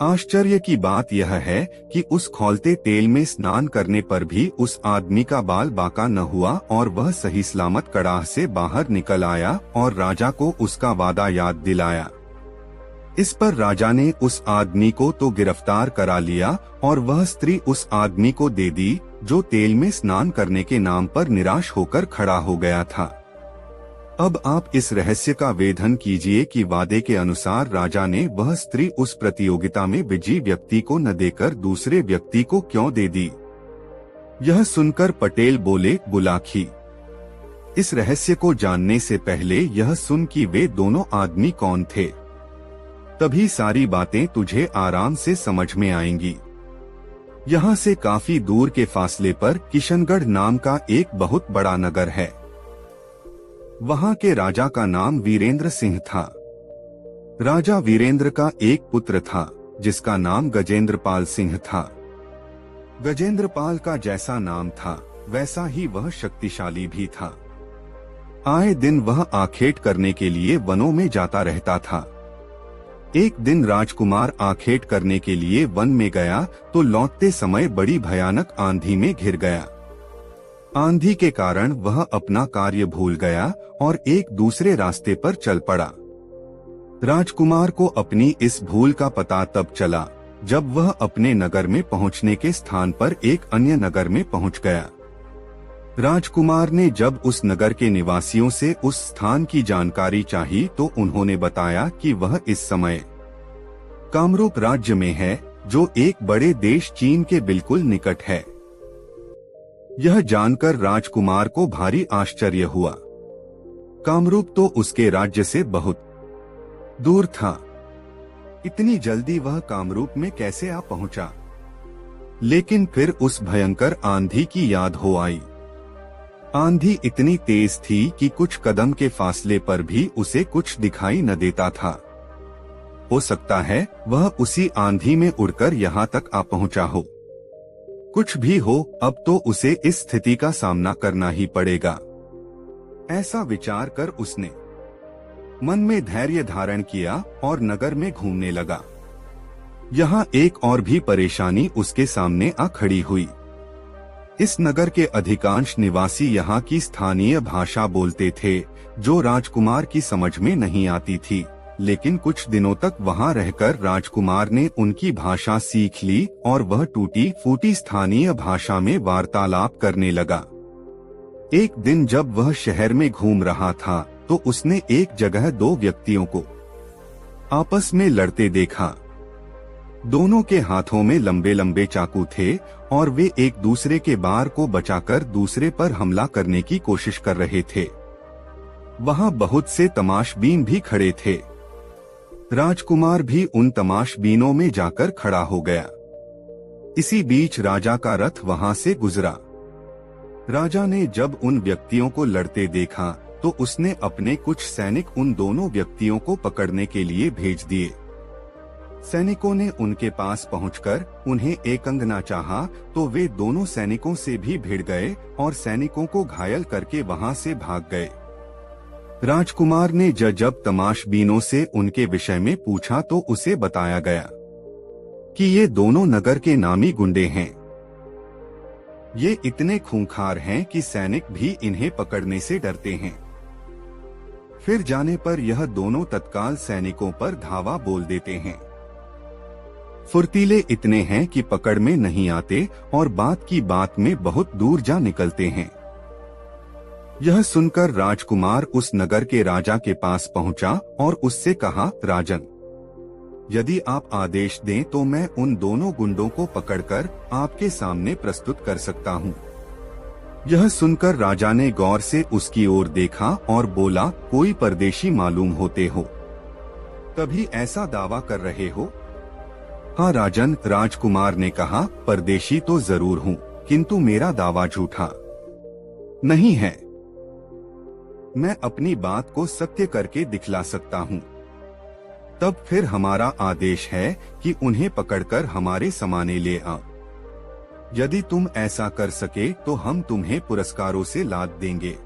[SPEAKER 1] आश्चर्य की बात यह है कि उस खौलते तेल में स्नान करने पर भी उस आदमी का बाल बांका न हुआ और वह सही सलामत कड़ाह से बाहर निकल आया और राजा को उसका वादा याद दिलाया। इस पर राजा ने उस आदमी को तो गिरफ्तार करा लिया और वह स्त्री उस आदमी को दे दी जो तेल में स्नान करने के नाम पर निराश होकर खड़ा हो गया था। अब आप इस रहस्य का वेधन कीजिए कि वादे के अनुसार राजा ने वह स्त्री उस प्रतियोगिता में विजयी व्यक्ति को न देकर दूसरे व्यक्ति को क्यों दे दी। यह सुनकर पटेल बोले, बुलाखी, इस रहस्य को जानने से पहले यह सुन कि वे दोनों आदमी कौन थे, तभी सारी बातें तुझे आराम से समझ में आएंगी। यहाँ से काफी दूर के फासले पर किशनगढ़ नाम का एक बहुत बड़ा नगर है। वहाँ के राजा का नाम वीरेंद्र सिंह था। राजा वीरेंद्र का एक पुत्र था जिसका नाम गजेंद्रपाल सिंह था। गजेंद्रपाल का जैसा नाम था वैसा ही वह शक्तिशाली भी था। आए दिन वह आखेट करने के लिए वनों में जाता रहता था। एक दिन राजकुमार आखेट करने के लिए वन में गया तो लौटते समय बड़ी भयानक आंधी में घिर गया। आंधी के कारण वह अपना कार्य भूल गया और एक दूसरे रास्ते पर चल पड़ा। राजकुमार को अपनी इस भूल का पता तब चला जब वह अपने नगर में पहुंचने के स्थान पर एक अन्य नगर में पहुंच गया। राजकुमार ने जब उस नगर के निवासियों से उस स्थान की जानकारी चाही तो उन्होंने बताया कि वह इस समय कामरूप राज्य में है, जो एक बड़े देश चीन के बिल्कुल निकट है। यह जानकर राजकुमार को भारी आश्चर्य हुआ। कामरूप तो उसके राज्य से बहुत दूर था। इतनी जल्दी वह कामरूप में कैसे आ पहुंचा? लेकिन फिर उस भयंकर आंधी की याद हो आई। आंधी इतनी तेज थी कि कुछ कदम के फासले पर भी उसे कुछ दिखाई न देता था। हो सकता है वह उसी आंधी में उड़कर यहाँ तक आ पहुंचा हो। कुछ भी हो, अब तो उसे इस स्थिति का सामना करना ही पड़ेगा। ऐसा विचार कर उसने मन में धैर्य धारण किया और नगर में घूमने लगा। यहाँ एक और भी परेशानी उसके सामने आ खड़ी हुई। इस नगर के अधिकांश निवासी यहाँ की स्थानीय भाषा बोलते थे, जो राजकुमार की समझ में नहीं आती थी। लेकिन कुछ दिनों तक वहाँ रहकर राजकुमार ने उनकी भाषा सीख ली और वह टूटी फूटी स्थानीय भाषा में वार्तालाप करने लगा। एक दिन जब वह शहर में घूम रहा था तो उसने एक जगह दो व्यक्तियों को आपस में लड़ते देखा। दोनों के हाथों में लंबे लंबे चाकू थे और वे एक दूसरे के बार को बचाकर दूसरे पर हमला करने की कोशिश कर रहे थे। वहाँ बहुत से तमाशबीन भी खड़े थे। राजकुमार भी उन तमाशबीनों में जाकर खड़ा हो गया। इसी बीच राजा का रथ वहां से गुजरा। राजा ने जब उन व्यक्तियों को लड़ते देखा तो उसने अपने कुछ सैनिक उन दोनों व्यक्तियों को पकड़ने के लिए भेज दिए। सैनिकों ने उनके पास पहुंचकर उन्हें एकंगना चाहा तो वे दोनों सैनिकों से भी भिड़ गए और सैनिकों को घायल करके वहां से भाग गए। राजकुमार ने जब तमाशबीनों से उनके विषय में पूछा तो उसे बताया गया कि ये दोनों नगर के नामी गुंडे हैं। ये इतने खूंखार हैं कि सैनिक भी इन्हें पकड़ने से डरते हैं। फिर जाने पर यह दोनों तत्काल सैनिकों पर धावा बोल देते हैं। फुर्तीले इतने हैं कि पकड़ में नहीं आते और बात की बात में बहुत दूर जा निकलते हैं। यह सुनकर राजकुमार उस नगर के राजा के पास पहुंचा और उससे कहा, राजन, यदि आप आदेश दें तो मैं उन दोनों गुंडों को पकड़कर आपके सामने प्रस्तुत कर सकता हूं। यह सुनकर राजा ने गौर से उसकी ओर देखा और बोला, कोई परदेशी मालूम होते हो, तभी ऐसा दावा कर रहे हो? हाँ राजन, राजकुमार ने कहा, परदेशी तो जरूर हूँ, किंतु मेरा दावा झूठा नहीं है। मैं अपनी बात को सत्य करके दिखला सकता हूँ। तब फिर हमारा आदेश है कि उन्हें पकड़कर हमारे समाने ले आओ। यदि तुम ऐसा कर सके तो हम तुम्हें पुरस्कारों से लाद देंगे।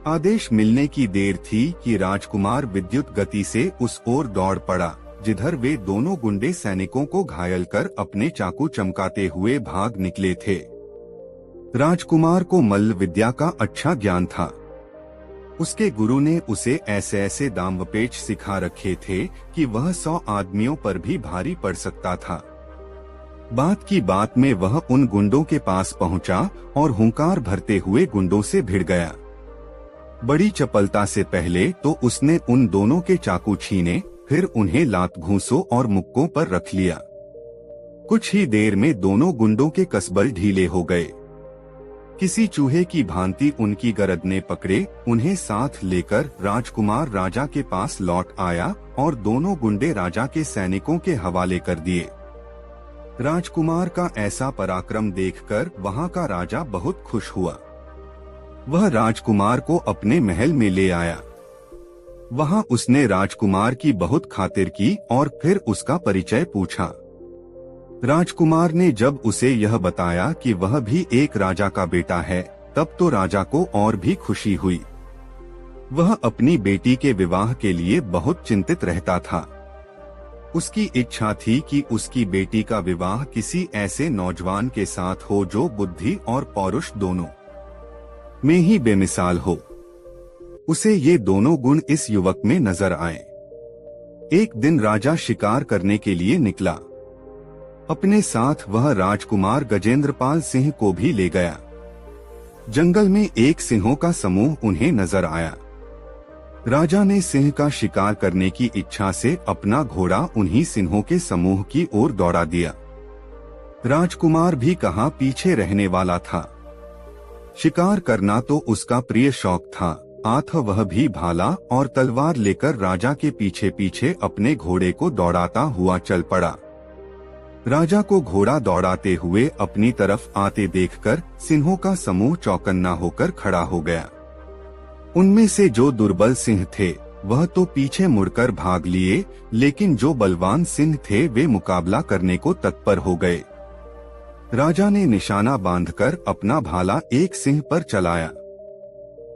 [SPEAKER 1] आदेश मिलने की देर थी कि राजकुमार विद्युत गति से उस ओर दौड़ पड़ा जिधर वे दोनों गुंडे सैनिकों को घायल कर अपने चाकू चमकाते हुए भाग निकले थे। राजकुमार को मल्ल विद्या का अच्छा ज्ञान था। उसके गुरु ने उसे ऐसे ऐसे दांवपेच सिखा रखे थे कि वह 100 आदमियों पर भी भारी पड़ सकता था। बात की बात में वह उन गुंडों के पास पहुंचा और हुंकार भरते हुए गुंडों से भिड़ गया। बड़ी चपलता से पहले तो उसने उन दोनों के चाकू छीने, फिर उन्हें लात घूंसों और मुक्कों पर रख लिया। कुछ ही देर में दोनों गुंडों के कसबल ढीले हो गए। किसी चूहे की भांति उनकी गरदनें पकड़े उन्हें साथ लेकर राजकुमार राजा के पास लौट आया और दोनों गुंडे राजा के सैनिकों के हवाले कर दिए। राजकुमार का ऐसा पराक्रम देखकर वहां का राजा बहुत खुश हुआ। वह राजकुमार को अपने महल में ले आया। वहां उसने राजकुमार की बहुत खातिर की और फिर उसका परिचय पूछा। राजकुमार ने जब उसे यह बताया कि वह भी एक राजा का बेटा है, तब तो राजा को और भी खुशी हुई। वह अपनी बेटी के विवाह के लिए बहुत चिंतित रहता था। उसकी इच्छा थी कि उसकी बेटी का विवाह किसी ऐसे नौजवान के साथ हो जो बुद्धि और पौरुष दोनों में ही बेमिसाल हो। उसे ये दोनों गुण इस युवक में नजर आए। एक दिन राजा शिकार करने के लिए निकला। अपने साथ वह राजकुमार गजेंद्रपाल सिंह को भी ले गया। जंगल में एक सिंहों का समूह उन्हें नजर आया। राजा ने सिंह का शिकार करने की इच्छा से अपना घोड़ा उन्हीं सिंहों के समूह की ओर दौड़ा दिया। राजकुमार भी कहाँ पीछे रहने वाला था। शिकार करना तो उसका प्रिय शौक था, अतः वह भी भाला और तलवार लेकर राजा के पीछे पीछे अपने घोड़े को दौड़ाता हुआ चल पड़ा। राजा को घोड़ा दौड़ाते हुए अपनी तरफ आते देखकर सिंहों का समूह चौकन्ना होकर खड़ा हो गया। उनमें से जो दुर्बल सिंह थे वह तो पीछे मुड़कर भाग लिए, लेकिन जो बलवान सिंह थे वे मुकाबला करने को तत्पर हो गए। राजा ने निशाना बांधकर अपना भाला एक सिंह पर चलाया।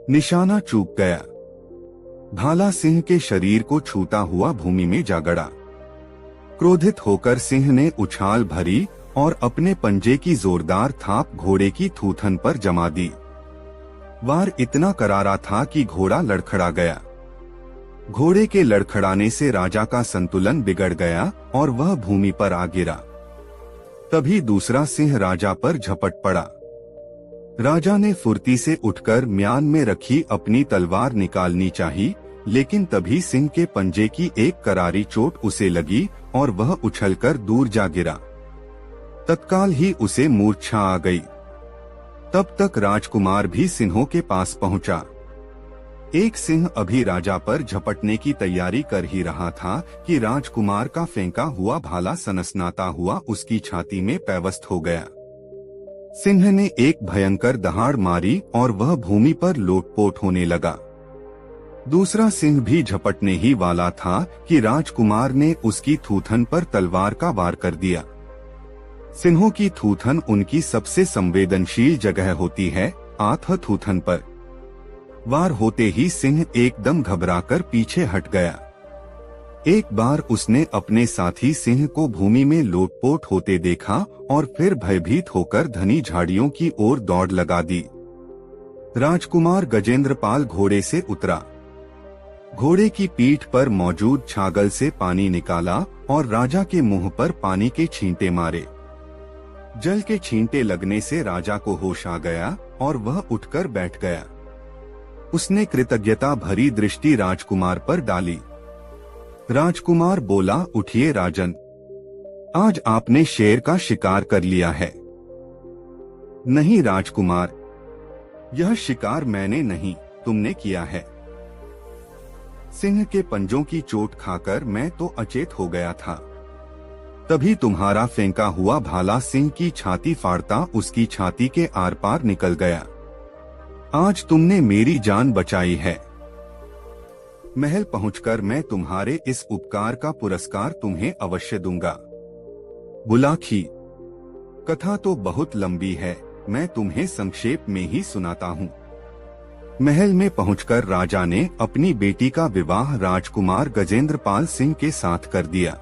[SPEAKER 1] निशाना चूक गया। भाला सिंह के शरीर को छूता हुआ भूमि में जा गड़ा। क्रोधित होकर सिंह ने उछाल भरी और अपने पंजे की जोरदार थाप घोड़े की थूथन पर जमा दी। वार इतना करारा था कि घोड़ा लड़खड़ा गया। घोड़े के लड़खड़ाने से राजा का संतुलन बिगड़ गया और वह भूमि पर आ गिरा। तभी दूसरा सिंह राजा पर झपट पड़ा। राजा ने फुर्ती से उठकर म्यान में रखी अपनी तलवार निकालनी चाहिए, लेकिन तभी सिंह के पंजे की एक करारी चोट उसे लगी और वह उछलकर दूर जा गिरा। तत्काल ही उसे मूर्छा आ गई। तब तक राजकुमार भी सिंहों के पास पहुंचा। एक सिंह अभी राजा पर झपटने की तैयारी कर ही रहा था कि राजकुमार का फेंका हुआ भाला सनसनाता हुआ उसकी छाती में पैवस्त हो गया। सिंह ने एक भयंकर दहाड़ मारी और वह भूमि पर लोटपोट होने लगा। दूसरा सिंह भी झपटने ही वाला था कि राजकुमार ने उसकी थूथन पर तलवार का वार कर दिया। सिंहों की थूथन उनकी सबसे संवेदनशील जगह होती है, अतः थूथन पर वार होते ही सिंह एकदम घबराकर पीछे हट गया। एक बार उसने अपने साथी सिंह को भूमि में लोटपोट होते देखा और फिर भयभीत होकर घनी झाड़ियों की ओर दौड़ लगा दी। राजकुमार गजेंद्रपाल घोड़े से उतरा। घोड़े की पीठ पर मौजूद छागल से पानी निकाला और राजा के मुंह पर पानी के छींटे मारे। जल के छींटे लगने से राजा को होश आ गया और वह उठकर बैठ गया। उसने कृतज्ञता भरी दृष्टि राजकुमार पर डाली। राजकुमार बोला, उठिए राजन, आज आपने शेर का शिकार कर लिया है। नहीं राजकुमार, यह शिकार मैंने नहीं, तुमने किया है। सिंह के पंजों की चोट खाकर मैं तो अचेत हो गया था। तभी तुम्हारा फेंका हुआ भाला सिंह की छाती फाड़ता उसकी छाती के आर पार निकल गया। आज तुमने मेरी जान बचाई है। महल पहुंचकर मैं तुम्हारे इस उपकार का पुरस्कार तुम्हें अवश्य दूंगा। बुलाखी, कथा तो बहुत लंबी है, मैं तुम्हें संक्षेप में ही सुनाता हूँ। महल में पहुंचकर राजा ने अपनी बेटी का विवाह राजकुमार गजेंद्रपाल सिंह के साथ कर दिया।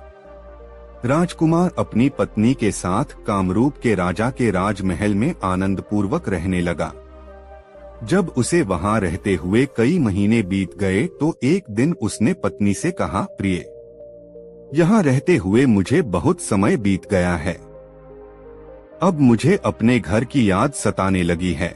[SPEAKER 1] राजकुमार अपनी पत्नी के साथ कामरूप के राजा के राजमहल में आनंद पूर्वक रहने लगा। जब उसे वहां रहते हुए कई महीने बीत गए तो एक दिन उसने पत्नी से कहा, प्रिय, यहाँ रहते हुए मुझे बहुत समय बीत गया है। अब मुझे अपने घर की याद सताने लगी है।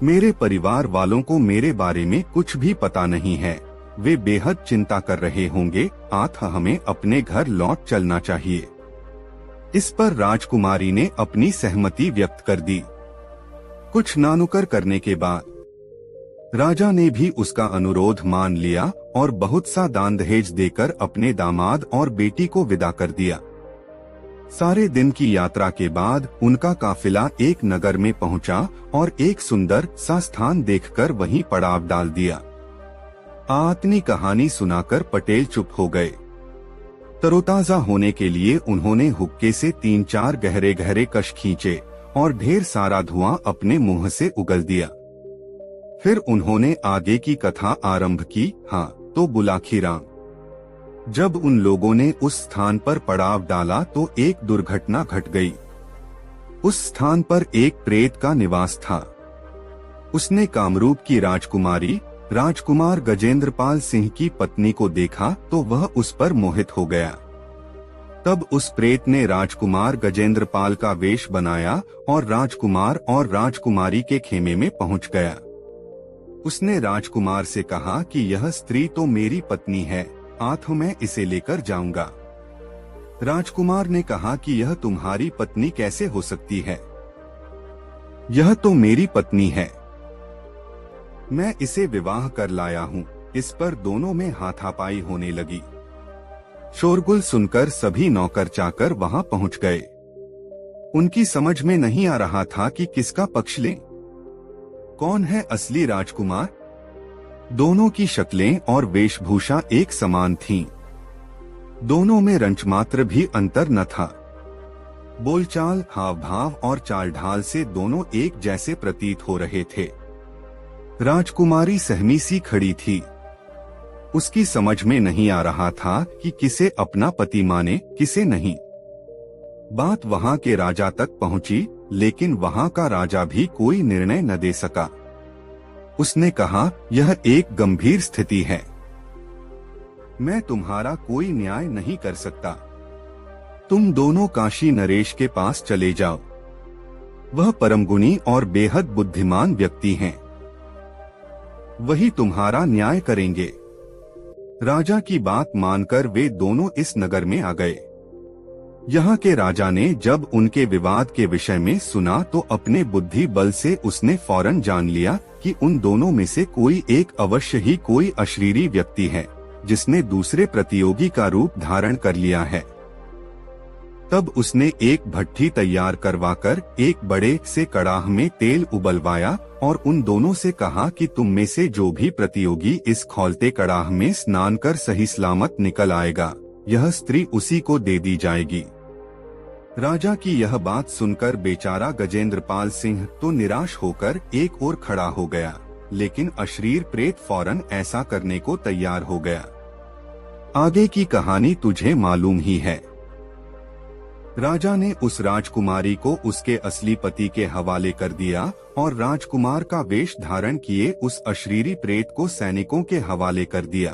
[SPEAKER 1] मेरे परिवार वालों को मेरे बारे में कुछ भी पता नहीं है। वे बेहद चिंता कर रहे होंगे। अतः हमें अपने घर लौट चलना चाहिए। इस पर राजकुमारी ने अपनी सहमति व्यक्त कर दी। कुछ नानुकर करने के बाद राजा ने भी उसका अनुरोध मान लिया और बहुत सा दान दहेज देकर अपने दामाद और बेटी को विदा कर दिया। सारे दिन की यात्रा के बाद उनका काफिला एक नगर में पहुंचा और एक सुंदर सा स्थान देखकर वहीं पड़ाव डाल दिया। अपनी कहानी सुनाकर पटेल चुप हो गए। तरोताजा होने के लिए उन्होंने हुक्के से 3-4 गहरे गहरे कश खींचे और ढेर सारा धुआं अपने मुंह से उगल दिया। फिर उन्होंने आगे की कथा आरंभ की। हाँ तो बुलाखी राम। जब उन लोगों ने उस स्थान पर पड़ाव डाला तो एक दुर्घटना घट गई। उस स्थान पर एक प्रेत का निवास था। उसने कामरूप की राजकुमारी राजकुमार गजेंद्रपाल सिंह की पत्नी को देखा तो वह उस पर मोहित हो गया। तब उस प्रेत ने राजकुमार गजेंद्रपाल का वेश बनाया और राजकुमार और राजकुमारी के खेमे में पहुंच गया। उसने राजकुमार से कहा कि यह स्त्री तो मेरी पत्नी है, आठ मैं इसे लेकर जाऊंगा। राजकुमार ने कहा कि यह तुम्हारी पत्नी कैसे हो सकती है? यह तो मेरी पत्नी है, मैं इसे विवाह कर लाया हूँ। इस पर दोनों में हाथापाई होने लगी। शोरगुल सुनकर सभी नौकर चाकर वहां पहुंच गए। उनकी समझ में नहीं आ रहा था कि किसका पक्ष लें। कौन है असली राजकुमार? दोनों की शक्लें और वेशभूषा एक समान थीं। दोनों में रंचमात्र भी अंतर न था। बोलचाल, हाव भाव और चाल ढाल से दोनों एक जैसे प्रतीत हो रहे थे। राजकुमारी सहमी सी खड़ी थी। उसकी समझ में नहीं आ रहा था कि किसे अपना पति माने, किसे नहीं। बात वहां के राजा तक पहुंची, लेकिन वहां का राजा भी कोई निर्णय न दे सका। उसने कहा, यह एक गंभीर स्थिति है, मैं तुम्हारा कोई न्याय नहीं कर सकता। तुम दोनों काशी नरेश के पास चले जाओ। वह परम गुणी और बेहद बुद्धिमान व्यक्ति हैं। वही तुम्हारा न्याय करेंगे। राजा की बात मानकर वे दोनों इस नगर में आ गए। यहाँ के राजा ने जब उनके विवाद के विषय में सुना तो अपने बुद्धि बल से उसने फौरन जान लिया कि उन दोनों में से कोई एक अवश्य ही कोई अशरीरी व्यक्ति है, जिसने दूसरे प्रतियोगी का रूप धारण कर लिया है। तब उसने एक भट्ठी तैयार करवाकर एक बड़े से कड़ाह में तेल उबलवाया और उन दोनों से कहा कि तुम में से जो भी प्रतियोगी इस खौलते कड़ाह में स्नान कर सही सलामत निकल आएगा, यह स्त्री उसी को दे दी जाएगी। राजा की यह बात सुनकर बेचारा गजेंद्रपाल सिंह तो निराश होकर एक ओर खड़ा हो गया, लेकिन अशरीर प्रेत फौरन ऐसा करने को तैयार हो गया। आगे की कहानी तुझे मालूम ही है। राजा ने उस राजकुमारी को उसके असली पति के हवाले कर दिया और राजकुमार का वेश धारण किए उस अशरीरी प्रेत को सैनिकों के हवाले कर दिया।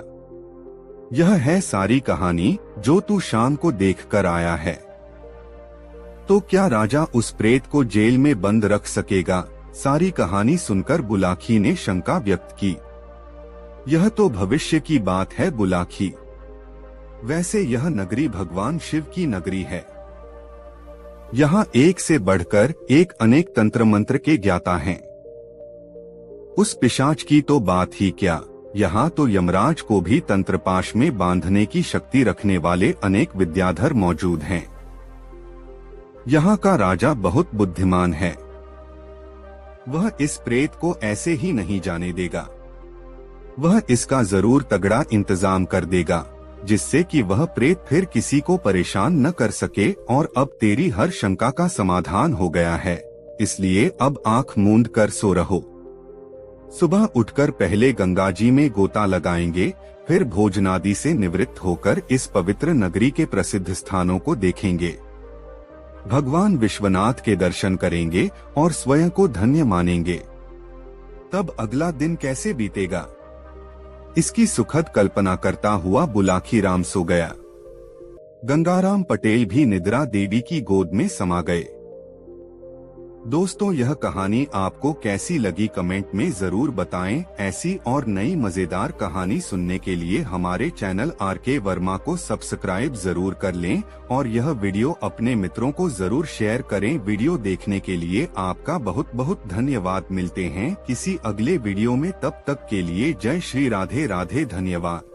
[SPEAKER 1] यह है सारी कहानी जो तू शाम को देख कर आया है। तो क्या राजा उस प्रेत को जेल में बंद रख सकेगा? सारी कहानी सुनकर बुलाखी ने शंका व्यक्त की। यह तो भविष्य की बात है बुलाखी। वैसे यह नगरी भगवान शिव की नगरी है। यहाँ एक से बढ़कर एक अनेक तंत्र मंत्र के ज्ञाता हैं। उस पिशाच की तो बात ही क्या, यहाँ तो यमराज को भी तंत्रपाश में बांधने की शक्ति रखने वाले अनेक विद्याधर मौजूद हैं। यहाँ का राजा बहुत बुद्धिमान है। वह इस प्रेत को ऐसे ही नहीं जाने देगा। वह इसका जरूर तगड़ा इंतजाम कर देगा, जिससे कि वह प्रेत फिर किसी को परेशान न कर सके। और अब तेरी हर शंका का समाधान हो गया है, इसलिए अब आंख मूंद कर सो रहो। सुबह उठकर पहले गंगा जी में गोता लगाएंगे, फिर भोजनादि से निवृत्त होकर इस पवित्र नगरी के प्रसिद्ध स्थानों को देखेंगे। भगवान विश्वनाथ के दर्शन करेंगे और स्वयं को धन्य मानेंगे। तब अगला दिन कैसे बीतेगा, इसकी सुखद कल्पना करता हुआ बुलाखीराम सो गया। गंगाराम पटेल भी निद्रा देवी की गोद में समा गए। दोस्तों, यह कहानी आपको कैसी लगी कमेंट में जरूर बताएं। ऐसी और नई मजेदार कहानी सुनने के लिए हमारे चैनल आरके वर्मा को सब्सक्राइब जरूर कर लें और यह वीडियो अपने मित्रों को जरूर शेयर करें। वीडियो देखने के लिए आपका बहुत बहुत धन्यवाद। मिलते हैं किसी अगले वीडियो में, तब तक के लिए जय श्री राधे राधे। धन्यवाद।